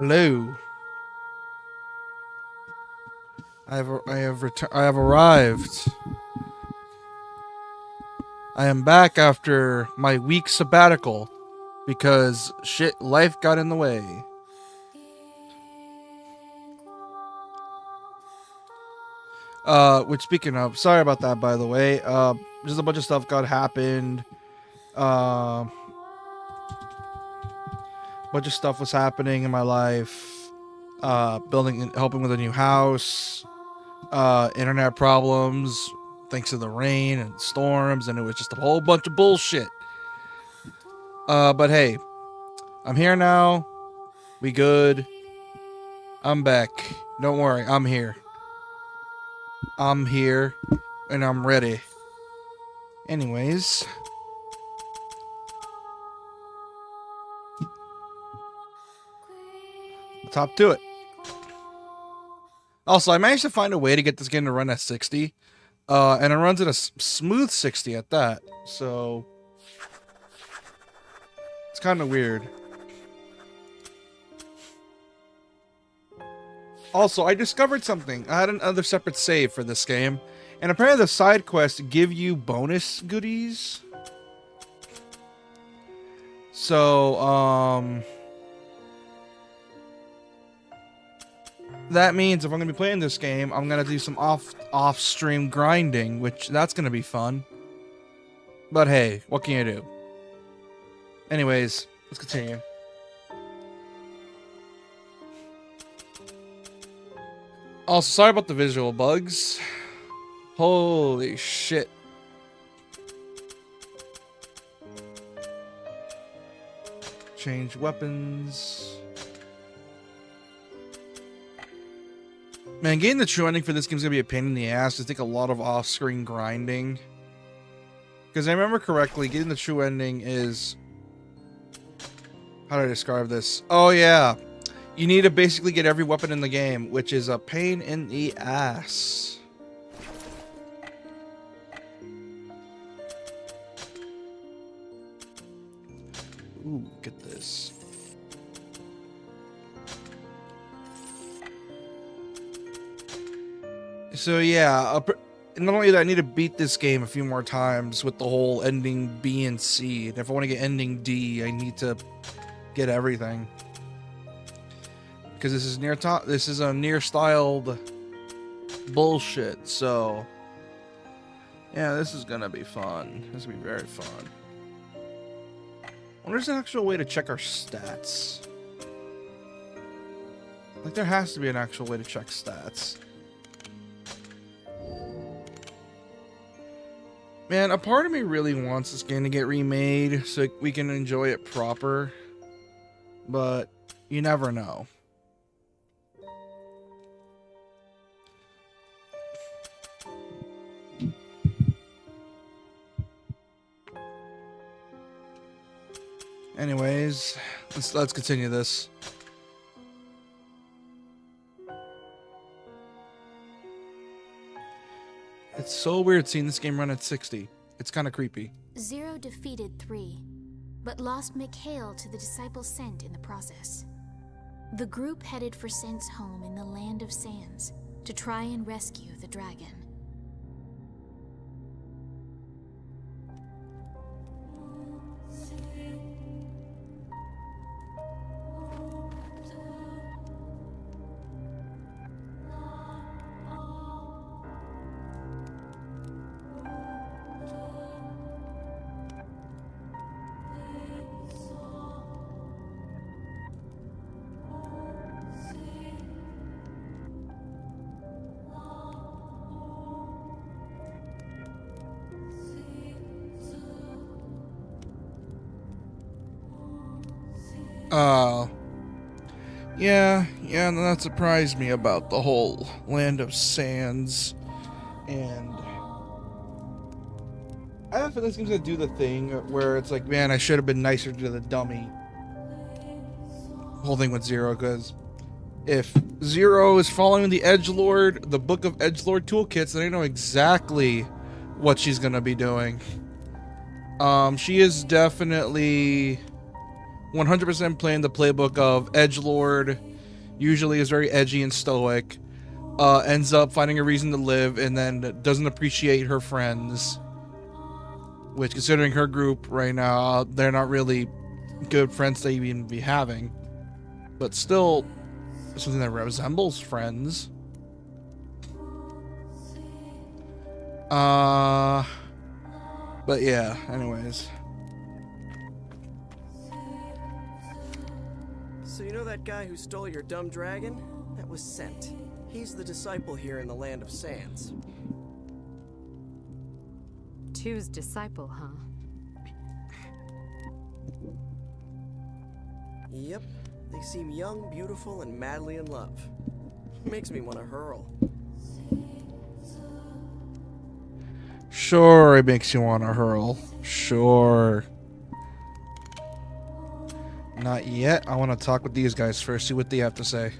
Hello. I have arrived. I am back after my week sabbatical because life got in the way. Which speaking of, sorry about that by the way. Just a bunch of stuff got happened. Uh bunch of stuff was happening in my life. Helping with a new house. Internet problems thanks to the rain and storms, and it was just a whole bunch of bullshit. But hey, I'm here now. We good. I'm back. Don't worry, I'm here. I'm here, and I'm ready. Anyways. Top to it. Also, I managed to find a way to get this game to run at 60. And it runs at a smooth 60 at that. So it's kind of weird. Also, I discovered something. I had another separate save for this game. And apparently the side quests give you bonus goodies. So, that means if I'm going to be playing this game, I'm going to do some off-stream grinding, which that's going to be fun. But hey, what can you do? Anyways, let's continue. Also, sorry about the visual bugs. Holy shit. Change weapons. Man, getting the true ending for this game is going to be a pain in the ass. It's take a lot of off-screen grinding. Because I remember correctly, getting the true ending is... How do I describe this? Oh, yeah. You need to basically get every weapon in the game, which is a pain in the ass. Ooh, look at this. So yeah, not only that, I need to beat this game a few more times with the whole ending B and C. And if I want to get ending D, I need to get everything. Because this is a nier styled bullshit. So yeah, this is gonna be fun. This will be very fun. I wonder if there's an actual way to check our stats. Like, there has to be an actual way to check stats. Man, a part of me really wants this game to get remade so we can enjoy it proper. But you never know. Anyways, let's continue this. It's so weird seeing this game run at 60. It's kind of creepy. Zero defeated 3, but lost Mikhail to the Disciple Scent in the process. The group headed for Scent's home in the Land of Sands to try and rescue the dragon. Yeah, that surprised me about the whole Land of Sands. And I have a feeling this game's gonna do the thing where it's like, man, I should have been nicer to the dummy. Whole thing with Zero, because if Zero is following the Edgelord, the Book of Edgelord toolkits, then I know exactly what she's gonna be doing. She is definitely 100% playing the playbook of Edgelord usually is very edgy and stoic, ends up finding a reason to live, and then doesn't appreciate her friends. Which, considering her group right now, they're not really good friends to even be having. But still, something that resembles friends. But yeah, anyways. So you know that guy who stole your dumb dragon? That was Sent. He's the disciple here in the Land of Sands. Two's disciple, huh? Yep. They seem young, beautiful, and madly in love. Makes me want to hurl. Sure, it makes you want to hurl. Sure. Not yet. I want to talk with these guys first, see what they have to say.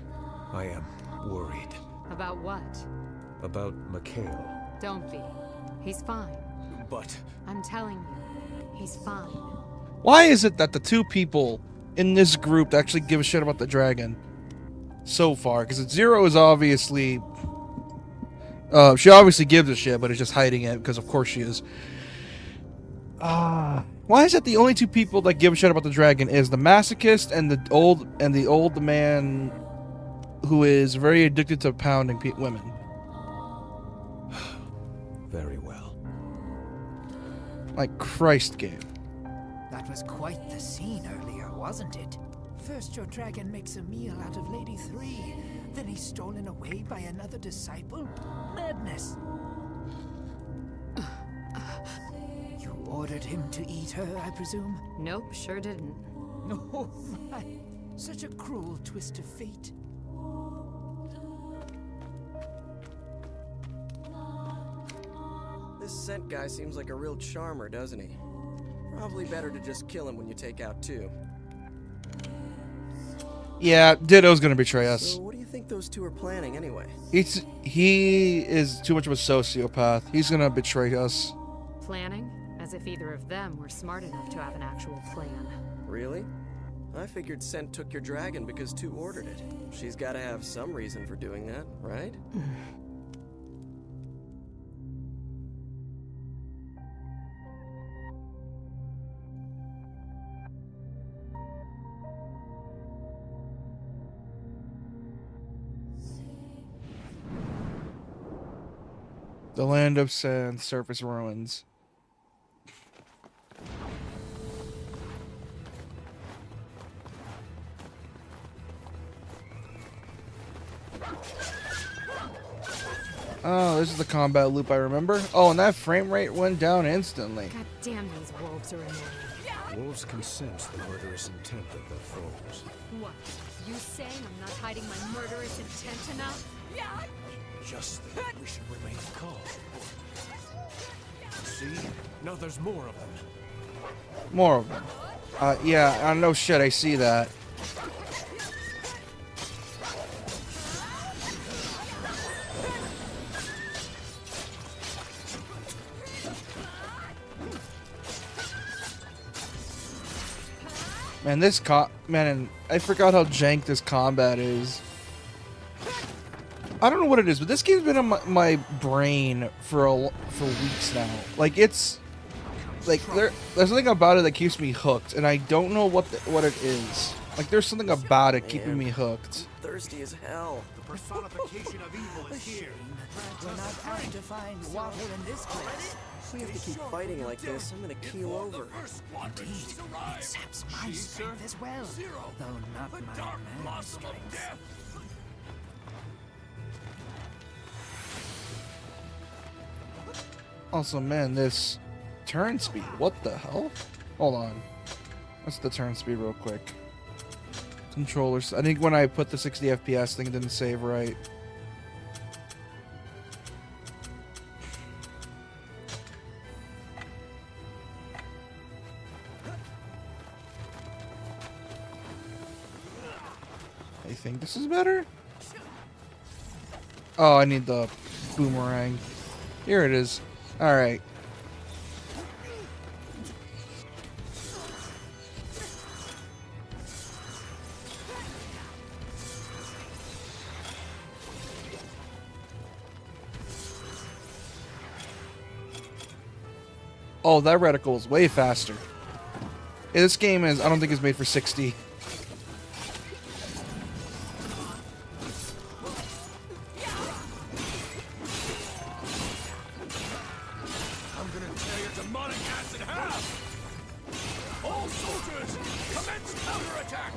I am worried. About what? About Mikhail. Don't be. He's fine. But... I'm telling you, he's fine. Why is it that the two people in this group that actually give a shit about the dragon so far? Because Zero is obviously... she obviously gives a shit, but is just hiding it, because of course she is. Why is it the only two people that give a shit about the dragon is the masochist and the old man who is very addicted to pounding women? Very well. Like Christ game. That was quite the scene earlier, wasn't it? First your dragon makes a meal out of Lady 3, then he's stolen away by another disciple? Madness! You ordered him to eat her, I presume? Nope, sure didn't. Oh my, such a cruel twist of fate. This Sent guy seems like a real charmer, doesn't he? Probably better to just kill him when you take out two. Yeah, Ditto's gonna betray us. So what do you think those two are planning anyway? He is too much of a sociopath. He's gonna betray us. Planning? As if either of them were smart enough to have an actual plan. Really? I figured Sent took your dragon because two ordered it. She's gotta have some reason for doing that, right? The Land of Sand, surface ruins. Oh, this is the combat loop I remember. Oh, and that frame rate went down instantly. God damn, these wolves are annoying. Wolves can sense the murderous intent of their foes. What? You saying I'm not hiding my murderous intent enough? Just think we should remain calm. See? Now there's more of them. More of them. Yeah, no shit, I see that. Man, man, I forgot how jank this combat is. I don't know what it is, but this game's been on my brain for weeks now. Like, it's like there's something about it that keeps me hooked, and I don't know what it is. Like, there's something about it keeping me hooked. Thirsty as hell. The personification of evil is here. We're not out to find water in this place. If we have to keep fighting like this, I'm gonna keel over. Indeed, it saps my strength as well, though not my man's strength. Also, man, this turn speed. What the hell? Hold on. What's the turn speed real quick? Controllers. I think when I put the 60 FPS thing, it didn't save right. I think this is better. Oh, I need the boomerang. Here it is. All right. Oh, that reticle is way faster. Yeah, this game is, I don't think it's made for 60. I'm gonna tear your demonic ass in half! All soldiers, commence counterattack!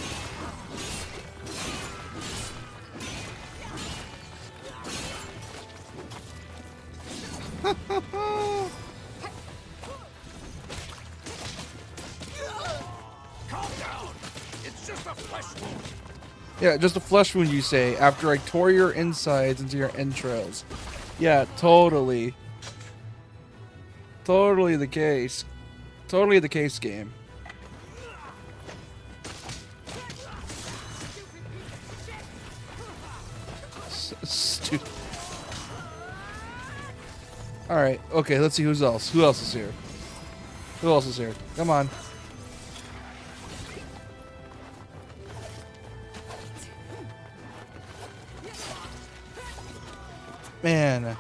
Calm down! It's just a flesh wound! Yeah, just a flesh wound, you say, after I tore your insides into your entrails. Yeah, totally. Totally the case. Totally the case, game. Stupid. Alright, okay, let's see who's else. Who else is here? Who else is here? Come on. Man.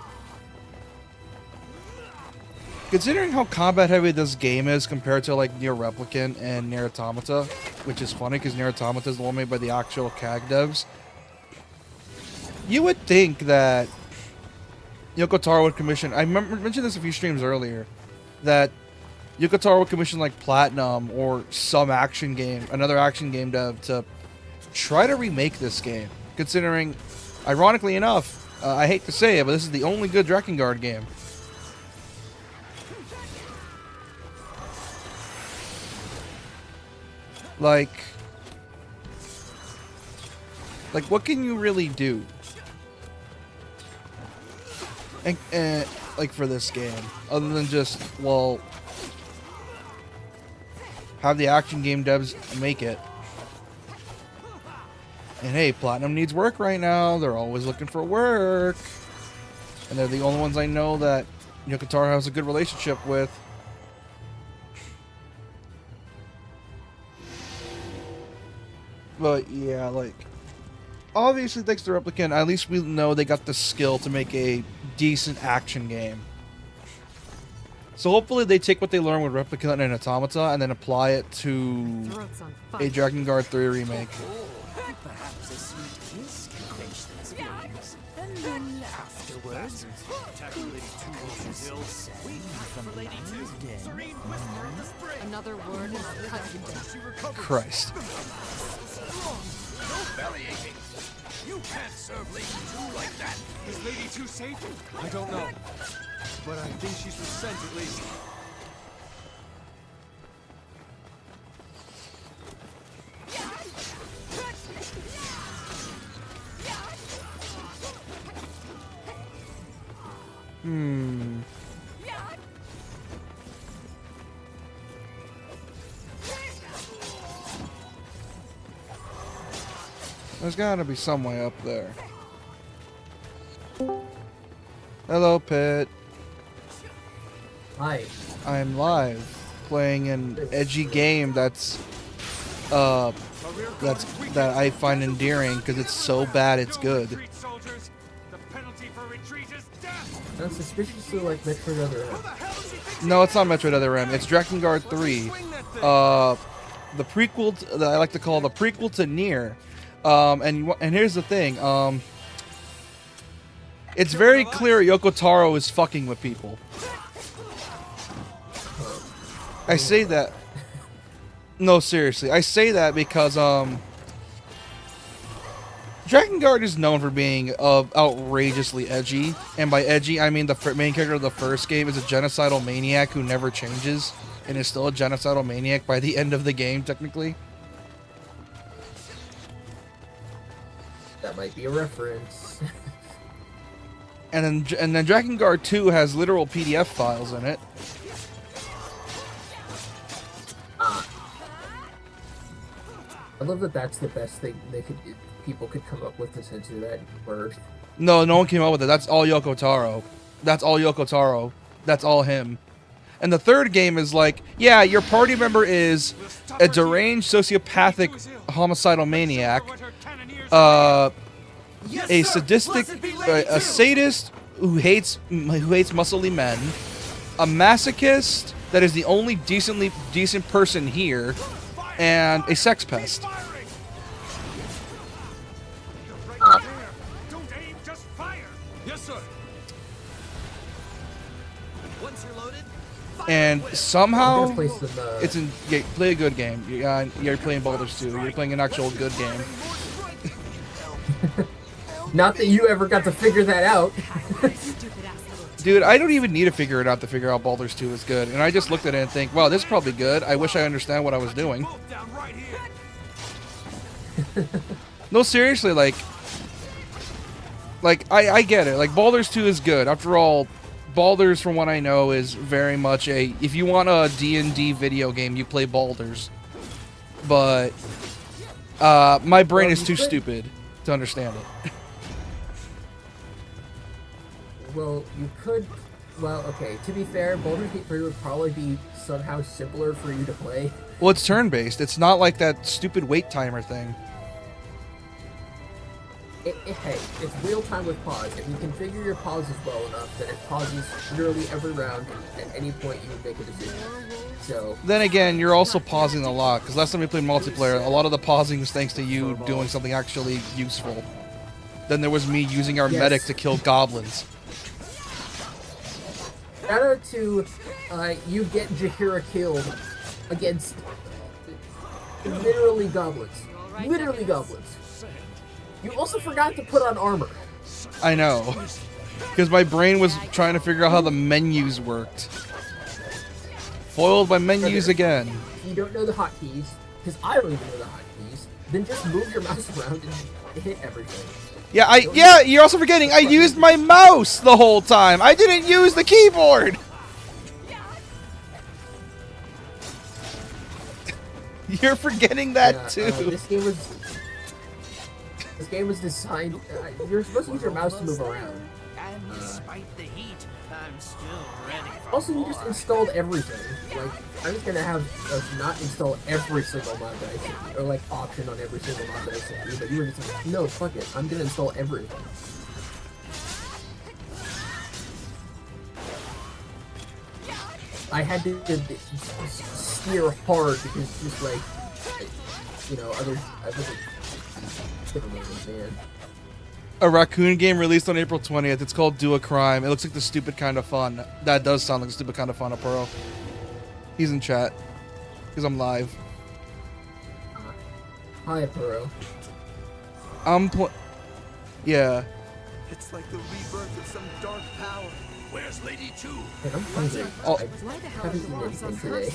Considering how combat heavy this game is compared to like Nier Replicant and Nier Automata, which is funny because Nier Automata is the one made by the actual CAG devs, you would think that Yoko Taro would commission, I mentioned this a few streams earlier, that Yoko Taro would commission like Platinum or some action game, another action game dev to try to remake this game. Considering, ironically enough, I hate to say it, but this is the only good Drakengard game. Like, what can you really do? And like, for this game, other than just, well, have the action game devs make it. And hey, Platinum needs work right now. They're always looking for work. And they're the only ones I know that Yoko Taro has a good relationship with. But yeah, like, obviously thanks to Replicant, at least we know they got the skill to make a decent action game. So hopefully they take what they learned with Replicant and Automata and then apply it to Throat's on a fire. Drakengard 3 remake. Perhaps a sweet kiss can quench those feelings. And then afterwards, Another word is cut to death. Christ. Belly aching! You can't serve Lady 2 like that! Is Lady 2 safe? I don't know. But I think she's with Sent at least. There's gotta be some way up there. Hello, Pit. Hi. I'm live, playing an edgy game that I find endearing because it's so bad it's good. Sounds suspiciously like Metroid Other M. No, it's not Metroid Other M. It's Drakengard 3. The prequel that I like to call the prequel to Nier. And here's the thing. It's very clear Yoko Taro is fucking with people. I say that. No, seriously. I say that because Drakengard is known for being outrageously edgy, and by edgy I mean the main character of the first game is a genocidal maniac who never changes, and is still a genocidal maniac by the end of the game, technically. That might be a reference. And then Drakengard 2 has literal PDF files in it. I love that that's the best thing people could come up with to censor that word. No one came up with it. That's all Yoko Taro. That's all Yoko Taro. That's all him. And the third game is like, yeah, your party member is a deranged, sociopathic, homicidal maniac, a sadistic, a sadist who hates muscly men, a masochist that is the only decent person here, and a sex pest. Don't aim, just fire. Yes, sir. Once you're loaded, And I'm somehow, gonna play some, it's in. Yeah, play a good game. You're playing Baldur's 2. You're playing an actual good game. not that you ever got to figure that out. Dude, I don't even need to figure it out to figure out Baldur's 2 is good. And I just looked at it and think, wow, this is probably good. I wish I understand what I was doing. Both down right here. No, seriously, like I get it. Like, Baldur's 2 is good. After all, Baldur's, from what I know, is very much a, if you want a D&D video game, you play Baldur's. But my brain is too stupid to understand it. Well, you could. Well, okay. To be fair, Baldur's Gate 3 would probably be somehow simpler for you to play. Well, it's turn-based. It's not like that stupid wait timer thing. Hey, it's real time with pause. If you configure your pauses well enough, then it pauses literally every round. At any point, you would make a decision. So. Then again, you're also pausing a lot, because last time we played multiplayer, a lot of the pausing was thanks to you doing something actually useful. Then there was me using our medic to kill goblins. Shout out to you get Jahira killed against literally goblins. Literally goblins. You also forgot to put on armor. I know. Because my brain was trying to figure out how the menus worked. Foiled by menus again. If you don't know the hotkeys, because I don't even know the hotkeys, then just move your mouse around and hit everything. Yeah, you're also forgetting, I used my mouse the whole time. I didn't use the keyboard. You're forgetting that too. This game was designed. You're supposed to use your mouse to move around. And despite the heat, I'm still ready for Also, you just installed everything. Like, I'm just gonna have us not install every single mod that I sent you, or like option on every single mod that I sent you, but you were just like, no, fuck it, I'm gonna install everything. I had to steer hard because just like, you know, other man. A raccoon game released on April 20th. It's called Do a Crime. It looks like the stupid kind of fun. That does sound like the stupid kind of fun, Apuro. He's in chat. Because I'm live. Hi, Apuro. Yeah. It's like the rebirth of some dark power. Where's Lady 2? Hey, I'm hungry. Oh. I haven't eaten anything today.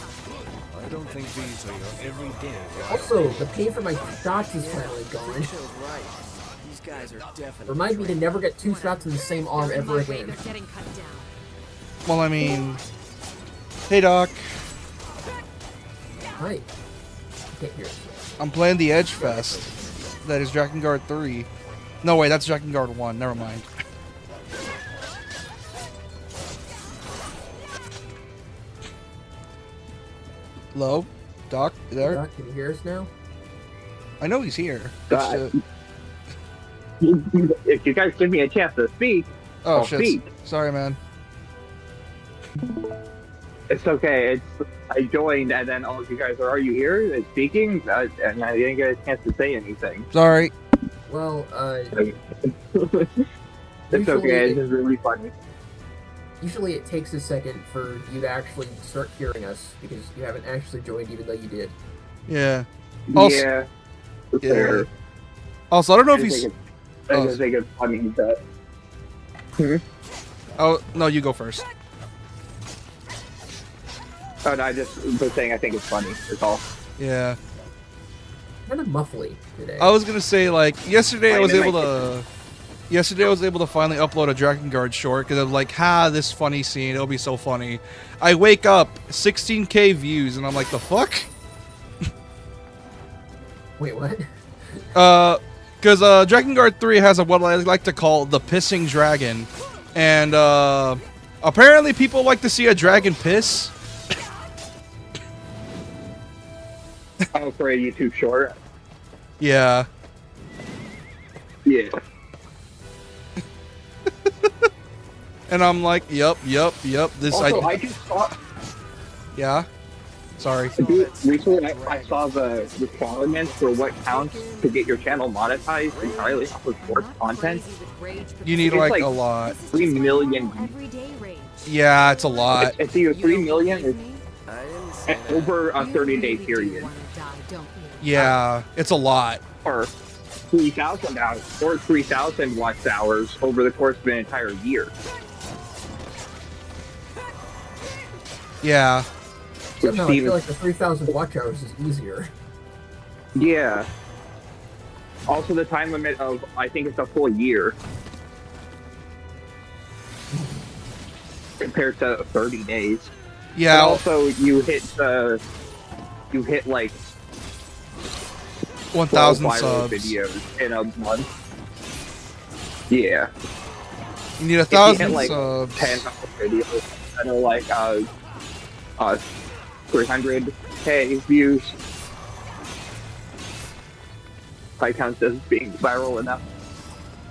I don't think these are your everyday guys. Also, the pain for my shots is finally gone. Chill's right. These guys are definitely. Remind me to never get 2 shots in the same arm ever again. They're getting cut down. Well, I mean... Hey, Doc. Hi. I can't hear it. I'm playing the Edge Fest. That is Drakengard 3. No, wait, that's Drakengard 1. Never mind. Hello? Doc, you there? Doc, can you hear us now? I know he's here. It's, If you guys give me a chance to speak, oh, I'll shit. speak. Sorry, man. It's okay. I joined, and then all of you guys are you here? Speaking? And I didn't get a chance to say anything. Sorry. Well, It's okay. It's just really funny. usually it takes a second for you to actually start hearing us, because you haven't actually joined even though you did. Yeah. Also, Yeah. yeah. Fair. Also, I don't know if I he's... just think it's funny that. Oh, no, you go first. Oh, no, I just was saying I think it's funny. That's all. Yeah. Kind of muffly today. I was gonna say, like, yesterday I was Mine able to finally upload a Drakengard short, because I'm like, this funny scene, it'll be so funny. I wake up, 16k views, and I'm like, the fuck? Wait, what? Because Drakengard 3 has what I like to call the pissing dragon, and apparently people like to see a dragon piss. Oh, for a YouTube short. Yeah. Yeah. And I'm like, yep. This Also, I just saw. Yeah? Sorry. Dude, recently I saw the requirements for what counts to get your channel monetized entirely off of sports content. You need It's like a lot. 3 million. Everyday rage. Yeah, it's a lot. It's either 3 million or I didn't say that. over a You 30-day really do period, wanna die, don't you? Yeah, it's a lot. or 3,000 hours, or 3,000 watch hours over the course of an entire year. Yeah. Which Somehow I seems, feel like the 3,000 watch hours is easier. yeah. Also, the time limit of I think it's a full year compared to 30 days. Yeah. And also, you hit like 1,000 viral subs. videos in a month. Yeah. You need If you 1,000 hit like subs. 10 videos that are like 300k views, that counts as being viral enough.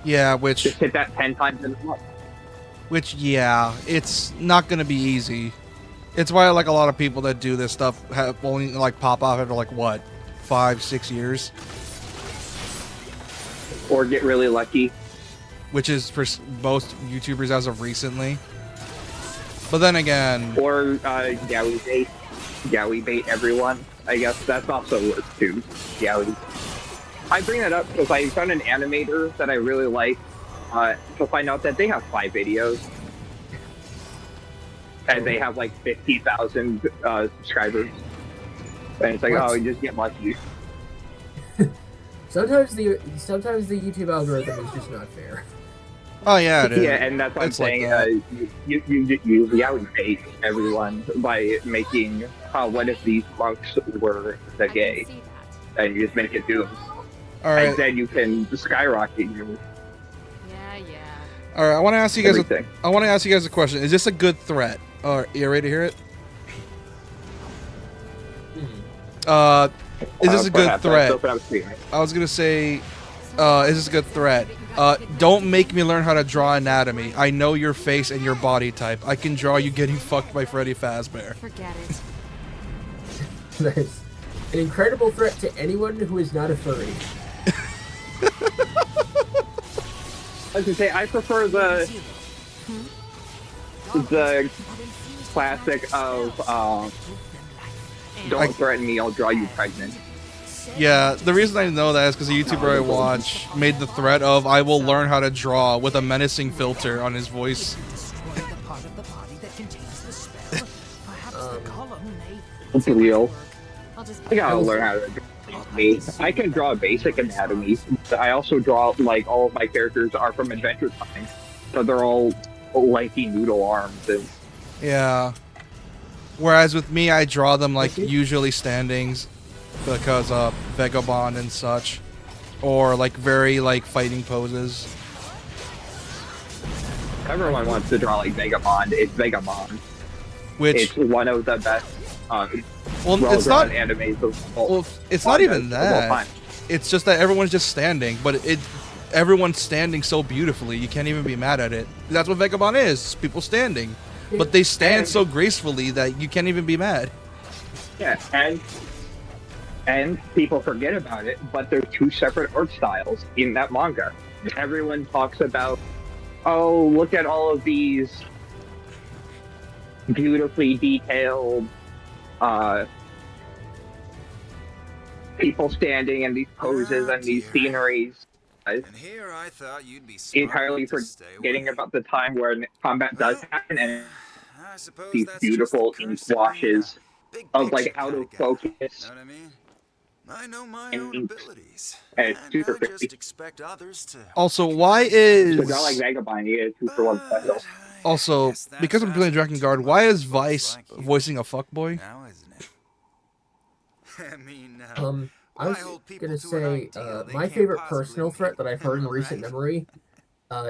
Yeah, which Just hit that 10 times in a month. yeah, it's not gonna be easy. It's why like a lot of people that do this stuff have only like pop off after like what, 5-6 years, Or get really lucky. which is for most YouTubers as of recently. But then again, Or Yowie bait everyone. I guess that's also works too. Yowie. I bring that up because I found an animator that I really like to find out that they have 5 videos. And they have like 50,000 subscribers. And it's like, What? oh, you just get lucky. Sometimes the YouTube algorithm is just not fair. oh yeah, it is. Yeah, and that's what I'm It's like saying. that. You Yowie bait everyone by making, what if these monks were the I can gay? see that. And you just make it do them. All And right, then you can skyrocket your Yeah. all right. I want to ask you guys. everything. I want to ask you guys a question. Is this a good threat? You ready to hear it? Is this a good Perhaps. threat? Open up screen. I was gonna say, is this a good threat? Don't make me learn how to draw anatomy. I know your face and your body type. I can draw you getting fucked by Freddy Fazbear. Forget it. Nice. An incredible threat to anyone who is not a furry. I was gonna say I prefer the classic of don't threaten me, I'll draw you pregnant. Yeah, the reason I know that is because the YouTuber I watch made the threat of I will learn how to draw with a menacing filter on his voice. Destroy the part of the body that contains the spell. Perhaps the column may It's real. I'll just I gotta learn how to draw me. I can draw basic anatomy. But I also draw like all of my characters are from Adventure Time, so they're all lanky noodle arms and Yeah. Whereas with me, I draw them like usually standings because of Vagabond and such, or like very like fighting poses. everyone wants to draw like Vagabond. It's Vagabond. Which It's one of the best well, it's well-drawn not. animes of all. Well, it's not even of all that. time. It's just that everyone's just standing, but everyone's standing so beautifully, you can't even be mad at it. That's what Vagabond is, people standing. But they stand And- so gracefully that you can't even be mad. Yeah, and people forget about it, but there's 2 separate art styles in that manga. Everyone talks about, oh, look at all of these beautifully detailed people standing in these poses and these sceneries. And here I thought you'd be Entirely forgetting about the time where combat does happen and these beautiful ink washes of like out of focus. Know what I mean? I know my And own ink. abilities. And it's And super I just pretty. expect others to. Also, why So is draw like Vagabond, you get a 2 for 1 special. also because I'm playing Drakengard, why is Vice voicing a fuckboy? Now, isn't it? I mean, I was why hold people gonna to an say, ideal they my can't favorite possibly personal threat that I've heard in meet, recent right? memory,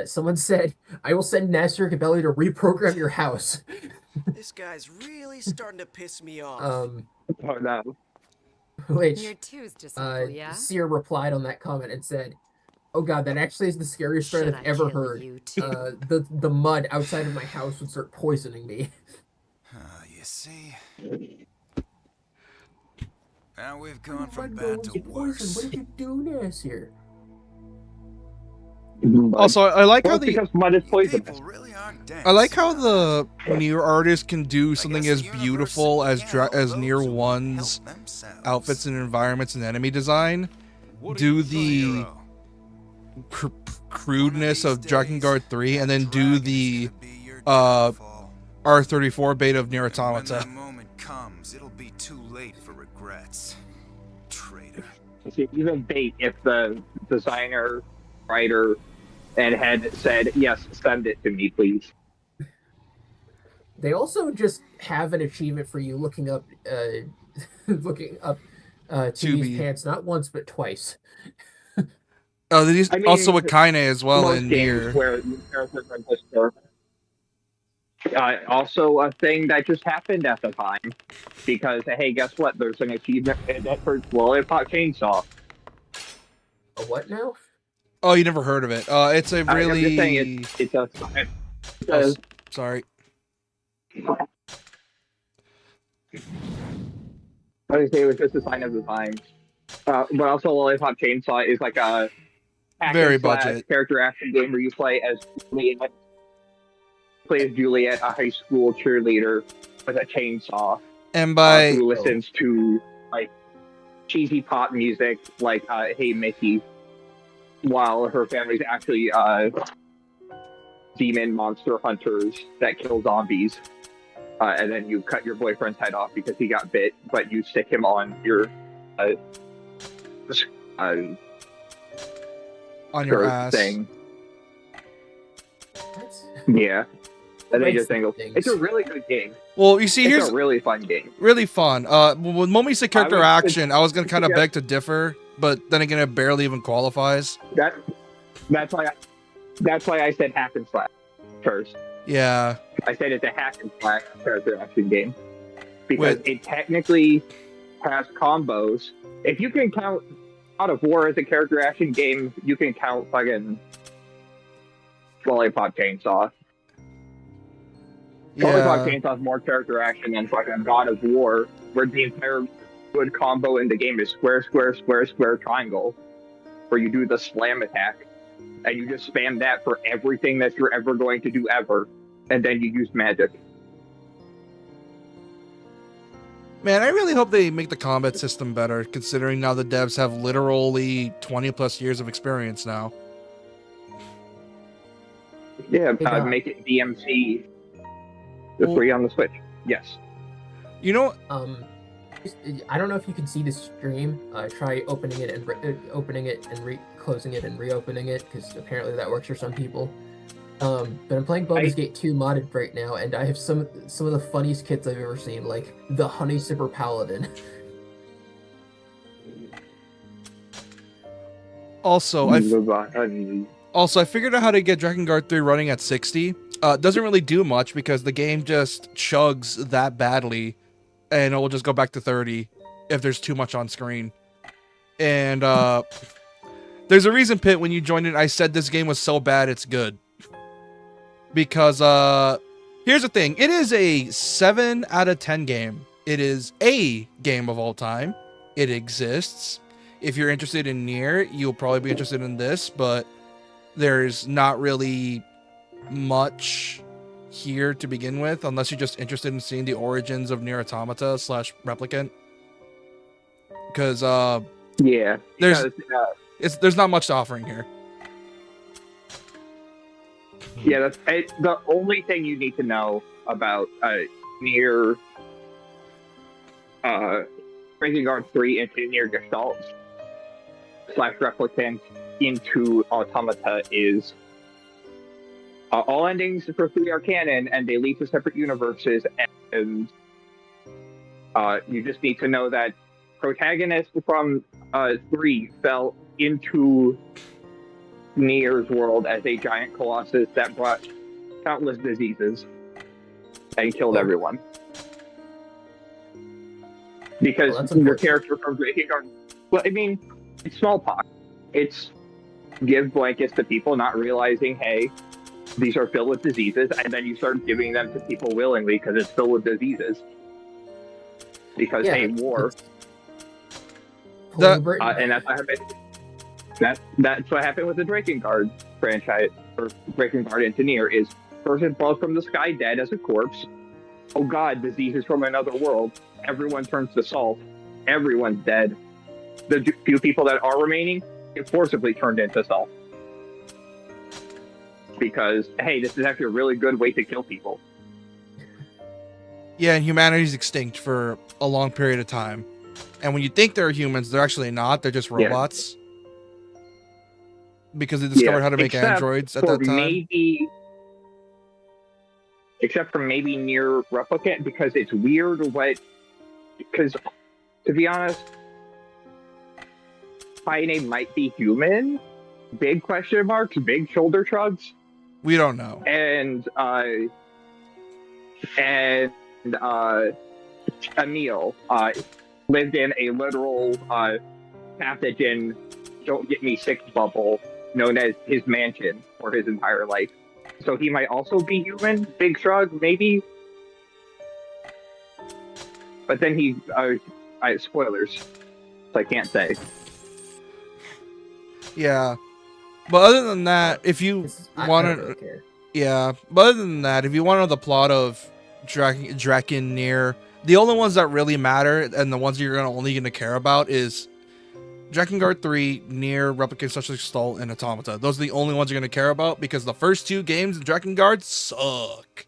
someone said, I will send Nasser Gabelli to reprogram your house. This guy's really starting to piss me off. Oh no. Which, You're two's disciple, yeah? Seer replied on that comment and said, oh god, that actually is the scariest threat Should I've I ever kill heard. you too? The mud outside of my house would start poisoning me. You see. Now we've gone Mud from go bad to with your poison. What worse. did you do, Nasir? Also, I like Well, how it's the because mud is poisonous. People really aren't dense. I like how the Nier artist can do I something guess as the beautiful universe as can't help Nier those who help 1's themselves. outfits and environments and enemy design. What are Do you, the hero? crudeness One of of these days, Drakengard 3 and then that do dragon's the gonna be your uh, downfall. R34 beta of Nier And when Automata. that moment comes, it'll be too late for regrets. Traitor. See, even bait if the designer, writer, and head said, yes, send it to me, please. They also just have an achievement for you looking up, looking up, Tubi's Tubi. pants not once but twice. Oh, these I mean, also with Kaine as well Most in games Nier. where the characters are just also a thing that just happened at the time. Because, hey, guess what? There's an achievement for Lollipop Chainsaw. A what now? Oh, you never heard of it? It's a I'm just saying really. it's a... Oh, sorry. I would say it was just a sign of the times. But also, Lollipop Chainsaw is like a Very budget character action game where you play as Juliet, a high school cheerleader with a chainsaw, and by who listens to like cheesy pop music like "Hey Mickey," while her family's actually demon monster hunters that kill zombies. And then you cut your boyfriend's head off because he got bit, but you stick him on your on your ass thing. That's... Yeah. And they Nice just think things. it's a really good game. Well, you see, It's here's a really fun game. really fun. When Momi said character would- action, I was gonna kind of yeah. beg to differ, but then again, it barely even qualifies. That's why I said hack and slash first. Yeah, I said it's a hack and slash character action game because With- it technically has combos. If you can count God of War as a character action game, you can count fucking Lollipop Chainsaw. Lollipop yeah. Chainsaw is more character action than fucking God of War, where the entire good combo in the game is square, square, square, square, triangle, where you do the slam attack, and you just spam that for everything that you're ever going to do ever, and then you use magic. Man, I really hope they make the combat system better, considering now the devs have literally 20 plus years of experience now. Yeah, Yeah. make it DMC. The free on the Switch. Yes. You know, I don't know if you can see the stream. Try opening it and closing it and reopening it, because apparently that works for some people. But I'm playing Baldur's Gate 2 modded right now, and I have some of the funniest kits I've ever seen, like the Honey Sipper Paladin. also, I figured out how to get Drakengard 3 running at 60. It doesn't really do much because the game just chugs that badly, and it will just go back to 30 if there's too much on screen. And there's a reason, Pitt, when you joined it, I said this game was so bad it's good. Because here's the thing, it is a 7 out of 10 game. It is a game of all time. It exists. If you're interested in Nier, you'll probably be interested in this, but there's not really much here to begin with, unless you're just interested in seeing the origins of Nier Automata / Replicant. Because yeah, there's not much offering here. yeah. That's the only thing you need to know about Nier, Drakengard 3 into Nier Gestalt / Replicant into Automata is all endings for 3 are canon, and they lead to separate universes, and you just need to know that protagonist from 3 fell into Nier's world as a giant colossus that brought countless diseases and killed everyone. Because your character from Drakengard, well, I mean, it's smallpox. It's give blankets to people, not realizing, hey, these are filled with diseases, and then you start giving them to people willingly because it's filled with diseases. because Yeah, hey, war. Pulling Britain. And that's what happened. That's what happened with the Drakengard franchise, or Drakengard into Nier, is person falls from the sky dead as a corpse. Oh god, diseases from another world. Everyone turns to salt. Everyone's dead. The few people that are remaining get forcibly turned into salt. Because, hey, this is actually a really good way to kill people. Yeah, and humanity's extinct for a long period of time. And when you think they're humans, they're actually not. They're just robots. Because they discovered how to make androids at that time. Except for maybe Nier Replicant, because it's weird because, to be honest, Kaine might be human. Big question marks, big shoulder shrugs. We don't know. And Emil lived in a literal pathogen, don't get me sick bubble, known as his mansion for his entire life. So he might also be human. Big shrug, maybe. But then he, spoilers, so I can't say. Yeah. But other than that, if you want to, yeah. But other than that, if you want to know the plot of Draken Nier, the only ones that really matter and the ones you're only gonna care about is Drakengard 3, Nier, Replicant Such Gestalt, and Automata. Those are the only ones you're gonna care about because the first two games in Drakengard suck.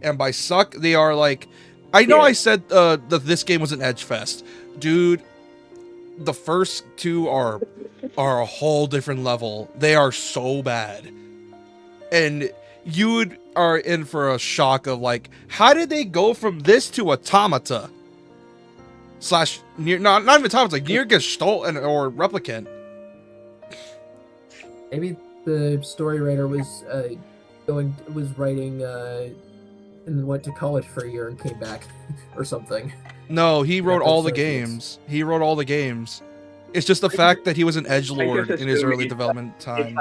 And by suck, they are like, I know I said that this game was an edge fest, dude. The first two are a whole different level. They are so bad. And you are in for a shock of like, how did they go from this to Automata? / Nier, not even Automata, like Nier Gestalt or Replicant. Maybe the story writer was writing and then went to college for a year and came back or something. No, he wrote all the games. He wrote all the games. It's just the fact that he was an edgelord in his early development times.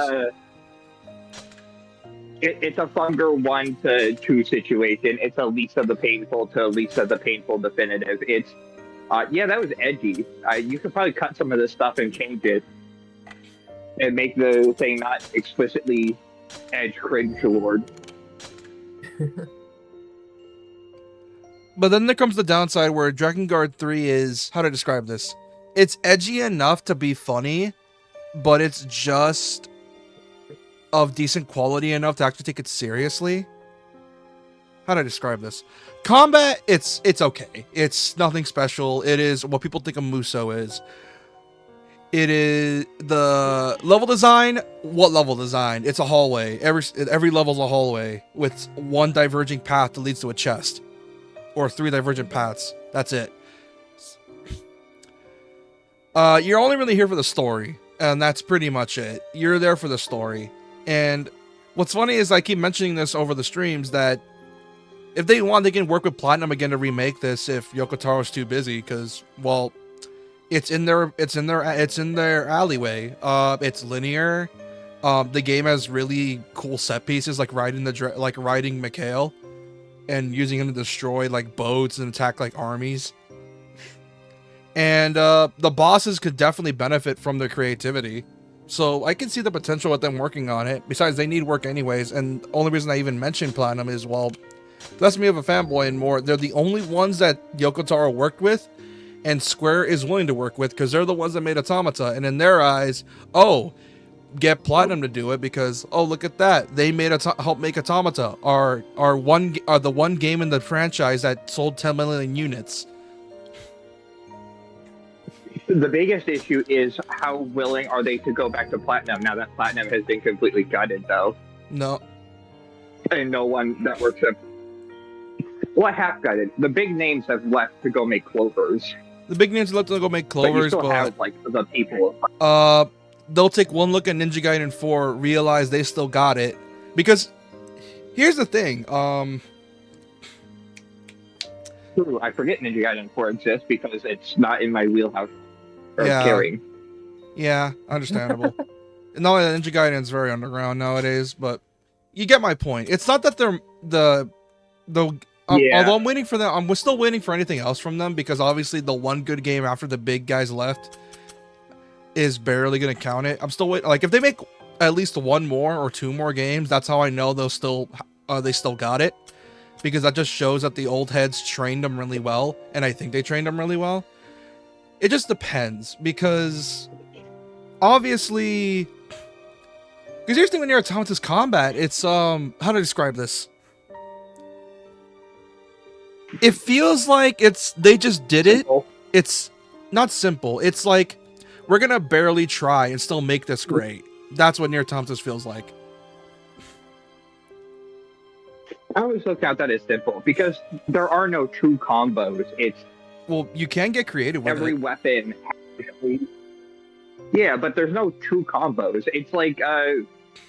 It's a Funger 1 to 2 situation. It's a least of the painful to least of the painful definitive. It's, yeah, that was edgy. You could probably cut some of this stuff and change it. And make the thing not explicitly edge cringe lord. But then there comes the downside where Drakengard 3 is, how to describe this? It's edgy enough to be funny, but it's just of decent quality enough to actually take it seriously. How do I describe this? Combat, it's okay. It's nothing special. It is what people think a Muso is. It is the level design. What level design? It's a hallway. Every level's a hallway with one diverging path that leads to a chest. Or 3 divergent paths. That's it. You're only really here for the story, and that's pretty much it. You're there for the story. And what's funny is I keep mentioning this over the streams that if they want, they can work with Platinum again to remake this if Yoko Taro's too busy, because, well, it's in their alleyway. It's linear. The game has really cool set pieces like riding Mikhail and using him to destroy like boats and attack like armies. And the bosses could definitely benefit from their creativity. So I can see the potential with them working on it. Besides, they need work anyways. And the only reason I even mentioned Platinum is, well, less me of a fanboy and more, they're the only ones that Yoko Taro worked with and Square is willing to work with because they're the ones that made Automata. And in their eyes, oh, get Platinum to do it because, oh, look at that. They made help make Automata, the one game in the franchise that sold 10 million units. The biggest issue is how willing are they to go back to Platinum now that Platinum has been completely gutted, though. No. And no one that works at... Well, half gutted. The big names have left to go make Clovers. The big names left to go make Clovers, but you still have, like, the people. They'll take one look at Ninja Gaiden 4, realize they still got it. Because, here's the thing, Ooh, I forget Ninja Gaiden 4 exists because it's not in my wheelhouse. Carrying. Yeah, understandable. No, Ninja Gaiden's very underground nowadays, but you get my point. It's not that Yeah. Although I'm waiting for them, I'm still waiting for anything else from them because obviously the one good game after the big guys left is barely gonna count it. I'm still waiting. Like if they make at least one more or two more games, that's how I know they still got it, because that just shows that the old heads trained them really well, and I think they trained them really well. It just depends because obviously, because here's the thing when you're Automata's combat, it's how to describe this. It feels like they just did it. It's not simple. It's like we're gonna barely try and still make this great. That's what Nier Automata feels like. I always look at that as simple because there are no true combos. It's Well, you can get creative with every it. weapon. Yeah, but there's no true combos. It's like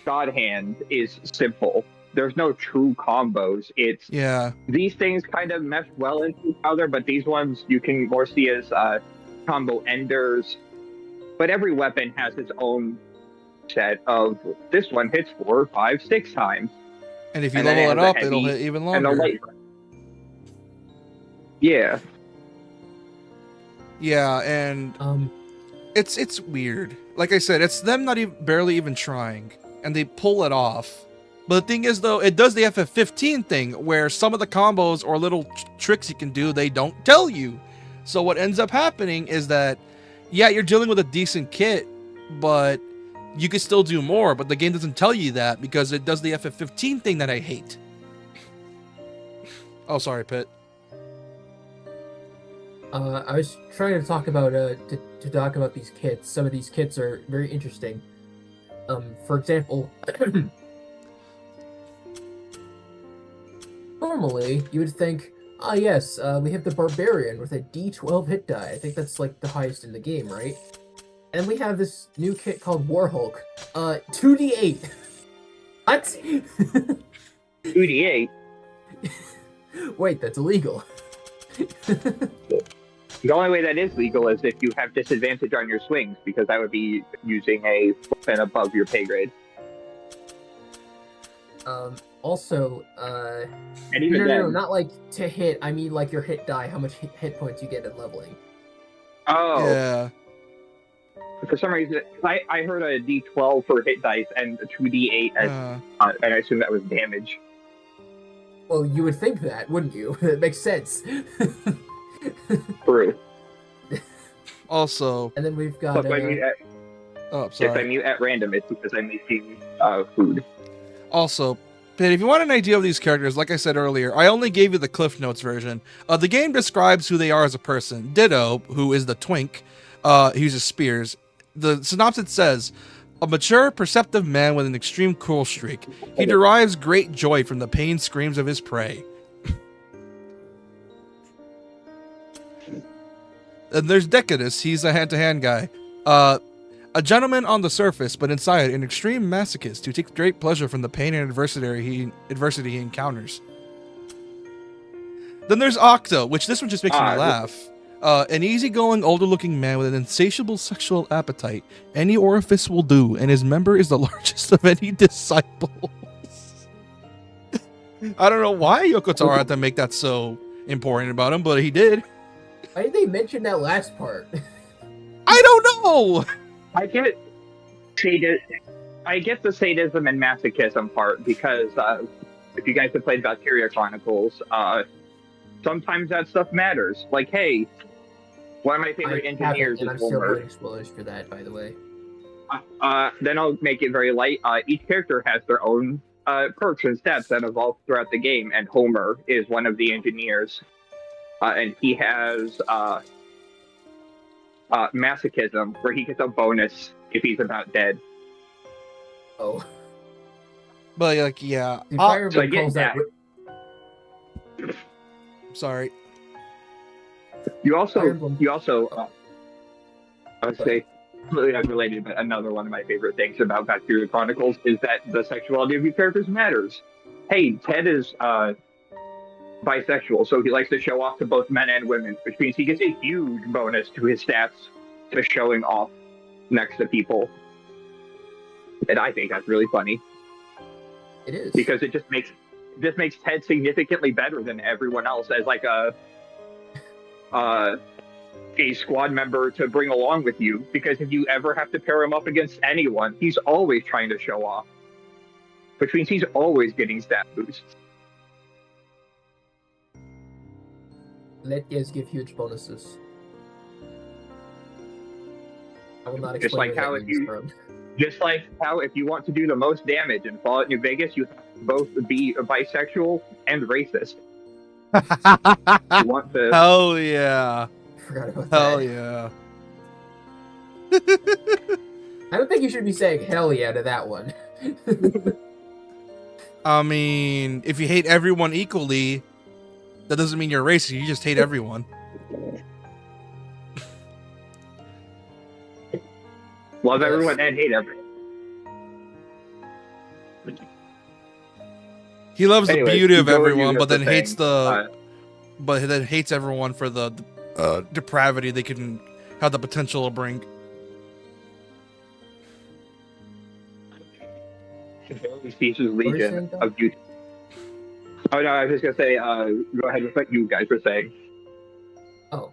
God Hand is simple. There's no true combos. It's Yeah. these things kind of mesh well into each other, but these ones you can more see as combo enders. But every weapon has its own set of this one hits 4, 5, 6 times. And if you And then level it has a up, it'll heavy hit even and a longer. light. Yeah. Yeah, and it's weird. Like I said, it's them not even barely even trying, and they pull it off. But the thing is, though, it does the FF15 thing where some of the combos or little tricks you can do, they don't tell you. So what ends up happening is that, yeah, you're dealing with a decent kit, but you can still do more. But the game doesn't tell you that because it does the FF15 thing that I hate. Oh, sorry, Pitt. I was trying to talk about to talk about these kits. Some of these kits are very interesting. For example, normally you would think, ah yes, we have the Barbarian with a D12 hit die. I think that's like the highest in the game, right? And we have this new kit called Warhulk, 2d8. What? 2d8. Wait, that's illegal. The only way that is legal is if you have disadvantage on your swings, because that would be using a weapon above your pay grade. Also, And even no, then, not like to hit. I mean, like your hit die, how much hit points you get at leveling. oh, Yeah. for some reason, I heard a D12 for hit dice and a 2d8, as, and I assume that was damage. Well, you would think that, wouldn't you? That makes sense. True. Also, And then we've got. Look, if I mute at, oh, if I sorry. mute at random, it's because I'm making food. Also, Pitt, if you want an idea of these characters, like I said earlier, I only gave you the Cliff Notes version. The game describes who they are as a person. Ditto, who is the twink, he uses spears. The synopsis says, a mature, perceptive man with an extreme cruel streak. He derives great joy from the pain screams of his prey. And there's Decadus, he's a hand-to-hand guy. A gentleman on the surface, but inside, an extreme masochist who takes great pleasure from the pain and adversity he encounters. Then there's Octo, which this one just makes me laugh. An easygoing, older-looking man with an insatiable sexual appetite. Any orifice will do, and his member is the largest of any disciples. I don't know why Yoko Taro had to make that so important about him, but he did. Why did they mention that last part? I don't know! I get the sadism and masochism part because if you guys have played Valkyria Chronicles, sometimes that stuff matters. Like, hey, one of my favorite engineers and is I'm still Homer. getting spoilers for that, by the way. Then I'll make it very light. Each character has their own perks and stats that evolve throughout the game, and Homer is one of the engineers. And he has masochism, where he gets a bonus if he's about dead. Oh. But, like, yeah. The Fire so I Emblem get calls that. Sorry. You also, Fire Emblem. I would say, completely unrelated, but another one of my favorite things about Valkyria Chronicles is that the sexuality of your characters matters. Hey, Ted is bisexual, so he likes to show off to both men and women, which means he gets a huge bonus to his stats to showing off next to people. And I think that's really funny. It is. Because it just makes this makes Ted significantly better than everyone else as like a squad member to bring along with you, because if you ever have to pair him up against anyone, he's always trying to show off, which means he's always getting stat boosts. Let yes give huge bonuses. I will not explain Just like what that how if means, you, bro. just like how if you want to do the most damage in Fallout New Vegas, you have to both be bisexual and racist. You want to? Hell yeah. Forgot about Hell that. yeah. I don't think you should be saying hell yeah to that one. I mean, if you hate everyone equally, that doesn't mean you're racist. You just hate everyone. Love Yes. everyone and hate everyone. He loves Anyways, the beauty of go with everyone, you but then for hates saying, hates everyone for the depravity they can have the potential to bring. Species were you saying, legion Doc? of beauty. Oh no, I was just gonna say, go ahead with what you guys were saying. Oh.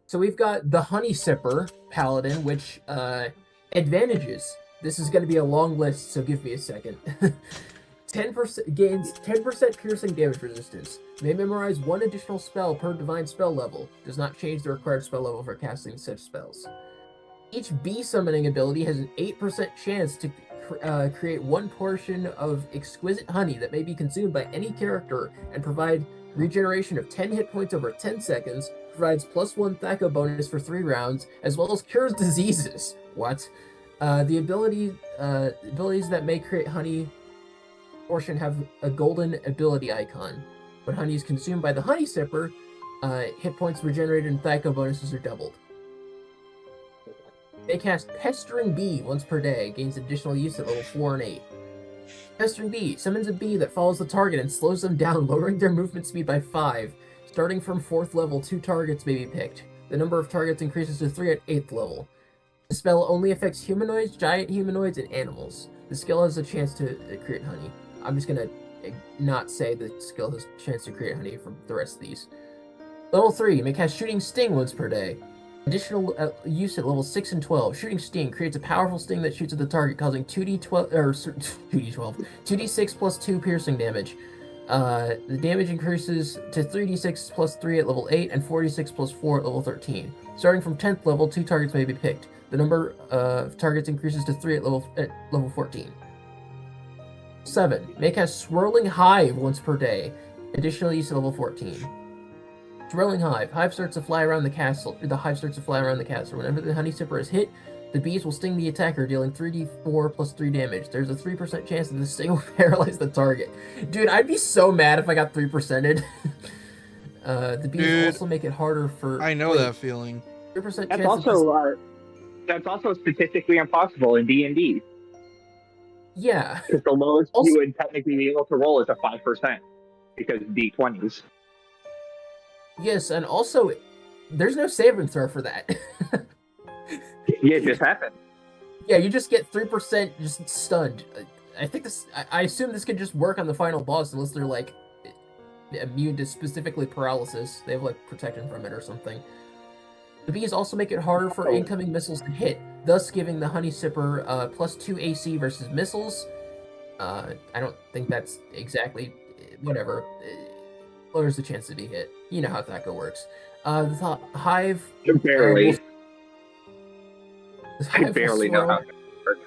So we've got the Honey Sipper Paladin, which, advantages. This is going to be a long list, so give me a second. 10% gains 10% piercing damage resistance. May memorize one additional spell per divine spell level. Does not change the required spell level for casting such spells. Each bee summoning ability has an 8% chance to create one portion of exquisite honey that may be consumed by any character and provide regeneration of 10 hit points over 10 seconds, provides +1 Thaco bonus for 3 rounds, as well as cures diseases. What? The abilities that may create honey portion have a golden ability icon. When honey is consumed by the Honey Sipper, hit points regenerated and Thaco bonuses are doubled. They cast Pestering Bee once per day, gains additional use at level 4 and 8. Pestering Bee summons a bee that follows the target and slows them down, lowering their movement speed by 5. Starting from 4th level, 2 targets may be picked. The number of targets increases to 3 at 8th level. The spell only affects humanoids, giant humanoids, and animals. The skill has a chance to create honey. I'm just gonna not say the skill has a chance to create honey from the rest of these. Level 3, may cast Shooting Sting once per day. Additional use at level 6 and 12. Shooting Sting creates a powerful sting that shoots at the target, causing 2d6 plus 2 piercing damage. The damage increases to 3d6 plus 3 at level 8 and 4d6 plus 4 at level 13. Starting from 10th level, 2 targets may be picked. The number of targets increases to 3 at level 14. 7. May cast Swirling Hive once per day. Additional use at level 14. Swirling Hive. Hive starts to fly around the castle. The hive starts to fly around the castle. Whenever the Honey Sipper is hit, the bees will sting the attacker, dealing 3d4 plus 3 damage. There's a 3% chance that the sting will paralyze the target. Dude, I'd be so mad if I got 3%ed. The bees also make it harder for... I know that feeling. 3% That's chance that's also statistically impossible in D&D. Yeah. Because the lowest Also, you would technically be able to roll is a 5%, because D20s. yes, and also, there's no saving throw for that. Yeah, it just happened. Yeah, you just get 3% just stunned. I think this... I assume this could just work on the final boss unless they're, like, immune to specifically paralysis. They have, like, protection from it or something. The bees also make it harder for incoming missiles to hit, thus giving the Honey Sipper +2 AC versus missiles. I don't think that's exactly... whatever. Lowers the chance to be hit. You know how Thaco works. The Hive... Barely. The I Hive barely will know how swirl... that works.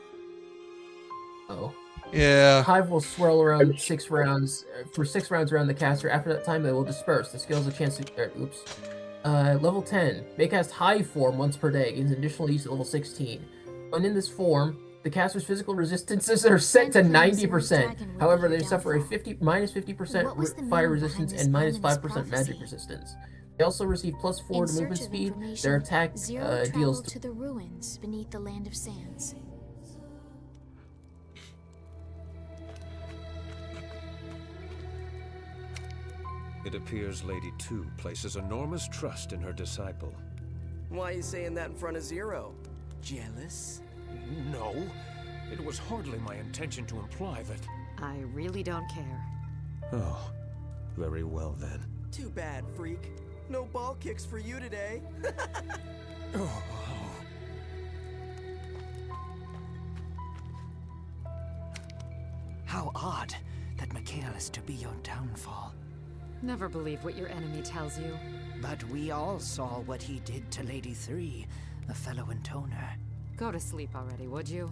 Oh. Yeah. Hive will swirl around 6 rounds, for 6 rounds around the caster. After that time, they will disperse. The skill has a chance to... oops. Level 10. May cast Hive Form once per day. Gains additional use at level 16. When in this form, the caster's physical resistances are set to 90%. However, they suffer a -50% fire resistance and -5% magic resistance. They also receive +4 to movement speed. Their attack deals... to the ruins beneath the Land of Sands. It appears Lady 2 places enormous trust in her disciple. Why are you saying that in front of Zero? Jealous? No, it was hardly my intention to imply that. I really don't care. Oh, very well then. Too bad, freak. No ball kicks for you today. Oh. How odd that Mikhail is to be your downfall. Never believe what your enemy tells you. But we all saw what he did to Lady 3, a fellow intoner. Go to sleep already, would you?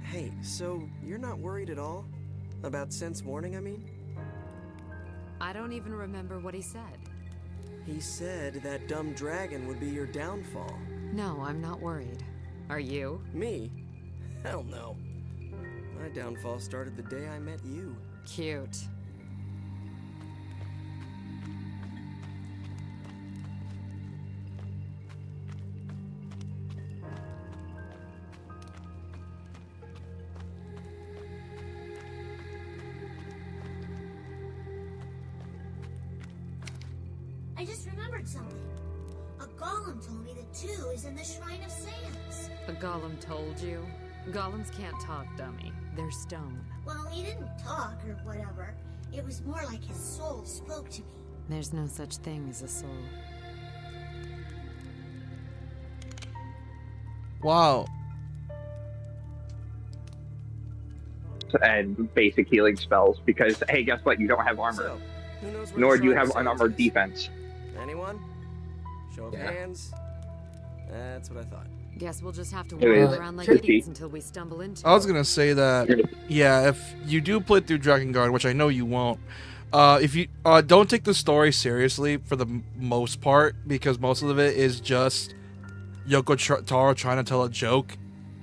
Hey, so you're not worried at all? About Sen's warning, I mean? I don't even remember what he said. He said that dumb dragon would be your downfall. No, I'm not worried. Are you? Me? Hell no. My downfall started the day I met you. Cute. I just remembered something. A golem told me that 2 is in the Shrine of Sands. A golem told you? Golems can't talk, dummy. They're stone. Well, he didn't talk or whatever. It was more like his soul spoke to me. There's no such thing as a soul. Wow. And basic healing spells because, hey, guess what? You don't have armor. So, who knows where Nor the do you Shrine have of Sands unarmored is? defense. Anyone? Show of Yeah. hands? That's what I thought. Guess we'll just have to It walk is around like tricky. idiots until we stumble into I was it. gonna say that, yeah, if you do play through Drakengard, which I know you won't, if you don't take the story seriously for the most part, because most of it is just Yoko Taro trying to tell a joke,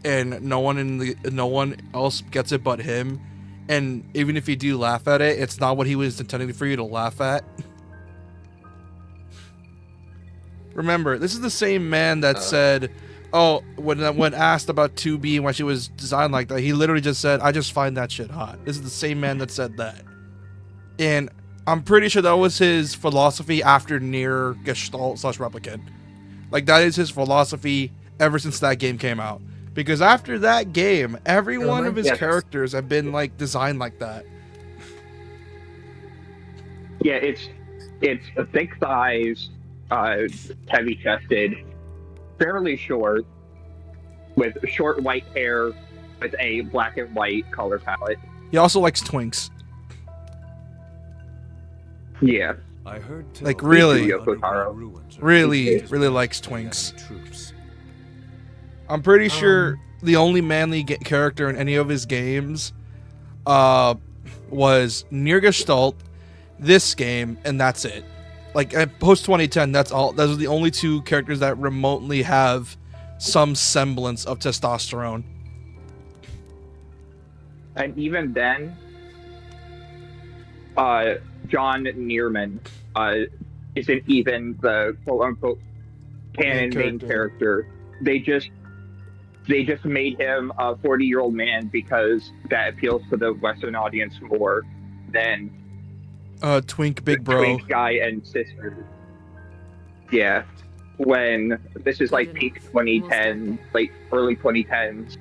and no one else gets it but him. And even if you do laugh at it, it's not what he was intending for you to laugh at. Remember, this is the same man that said, "Oh, when asked about 2B and why she was designed like that, he literally just said, I just find that shit hot." This is the same man that said that. And I'm pretty sure that was his philosophy after Nier Gestalt / Replicant. Like, that is his philosophy ever since that game came out. Because after that game, every one of his Yes. characters have been, like, designed like that. Yeah, it's a thick thighs, heavy chested, fairly short, with short white hair, with a black and white color palette. He also likes twinks. Yeah. I heard tell Like, that really? the Yoko Taro. underground ruins are Really, filled really with likes Diana twinks. Troops. I'm pretty sure the only manly character in any of his games was Nier Gestalt, this game, and that's it. Like, at post 2010, that's all. Those are the only 2 characters that remotely have some semblance of testosterone. And even then, John Neerman isn't even the quote-unquote canon main character. They just made him a 40-year-old man because that appeals to the Western audience more than Twink Big the Bro. twink guy and sister. Yeah, when this is like peak 2010, late early 2010s,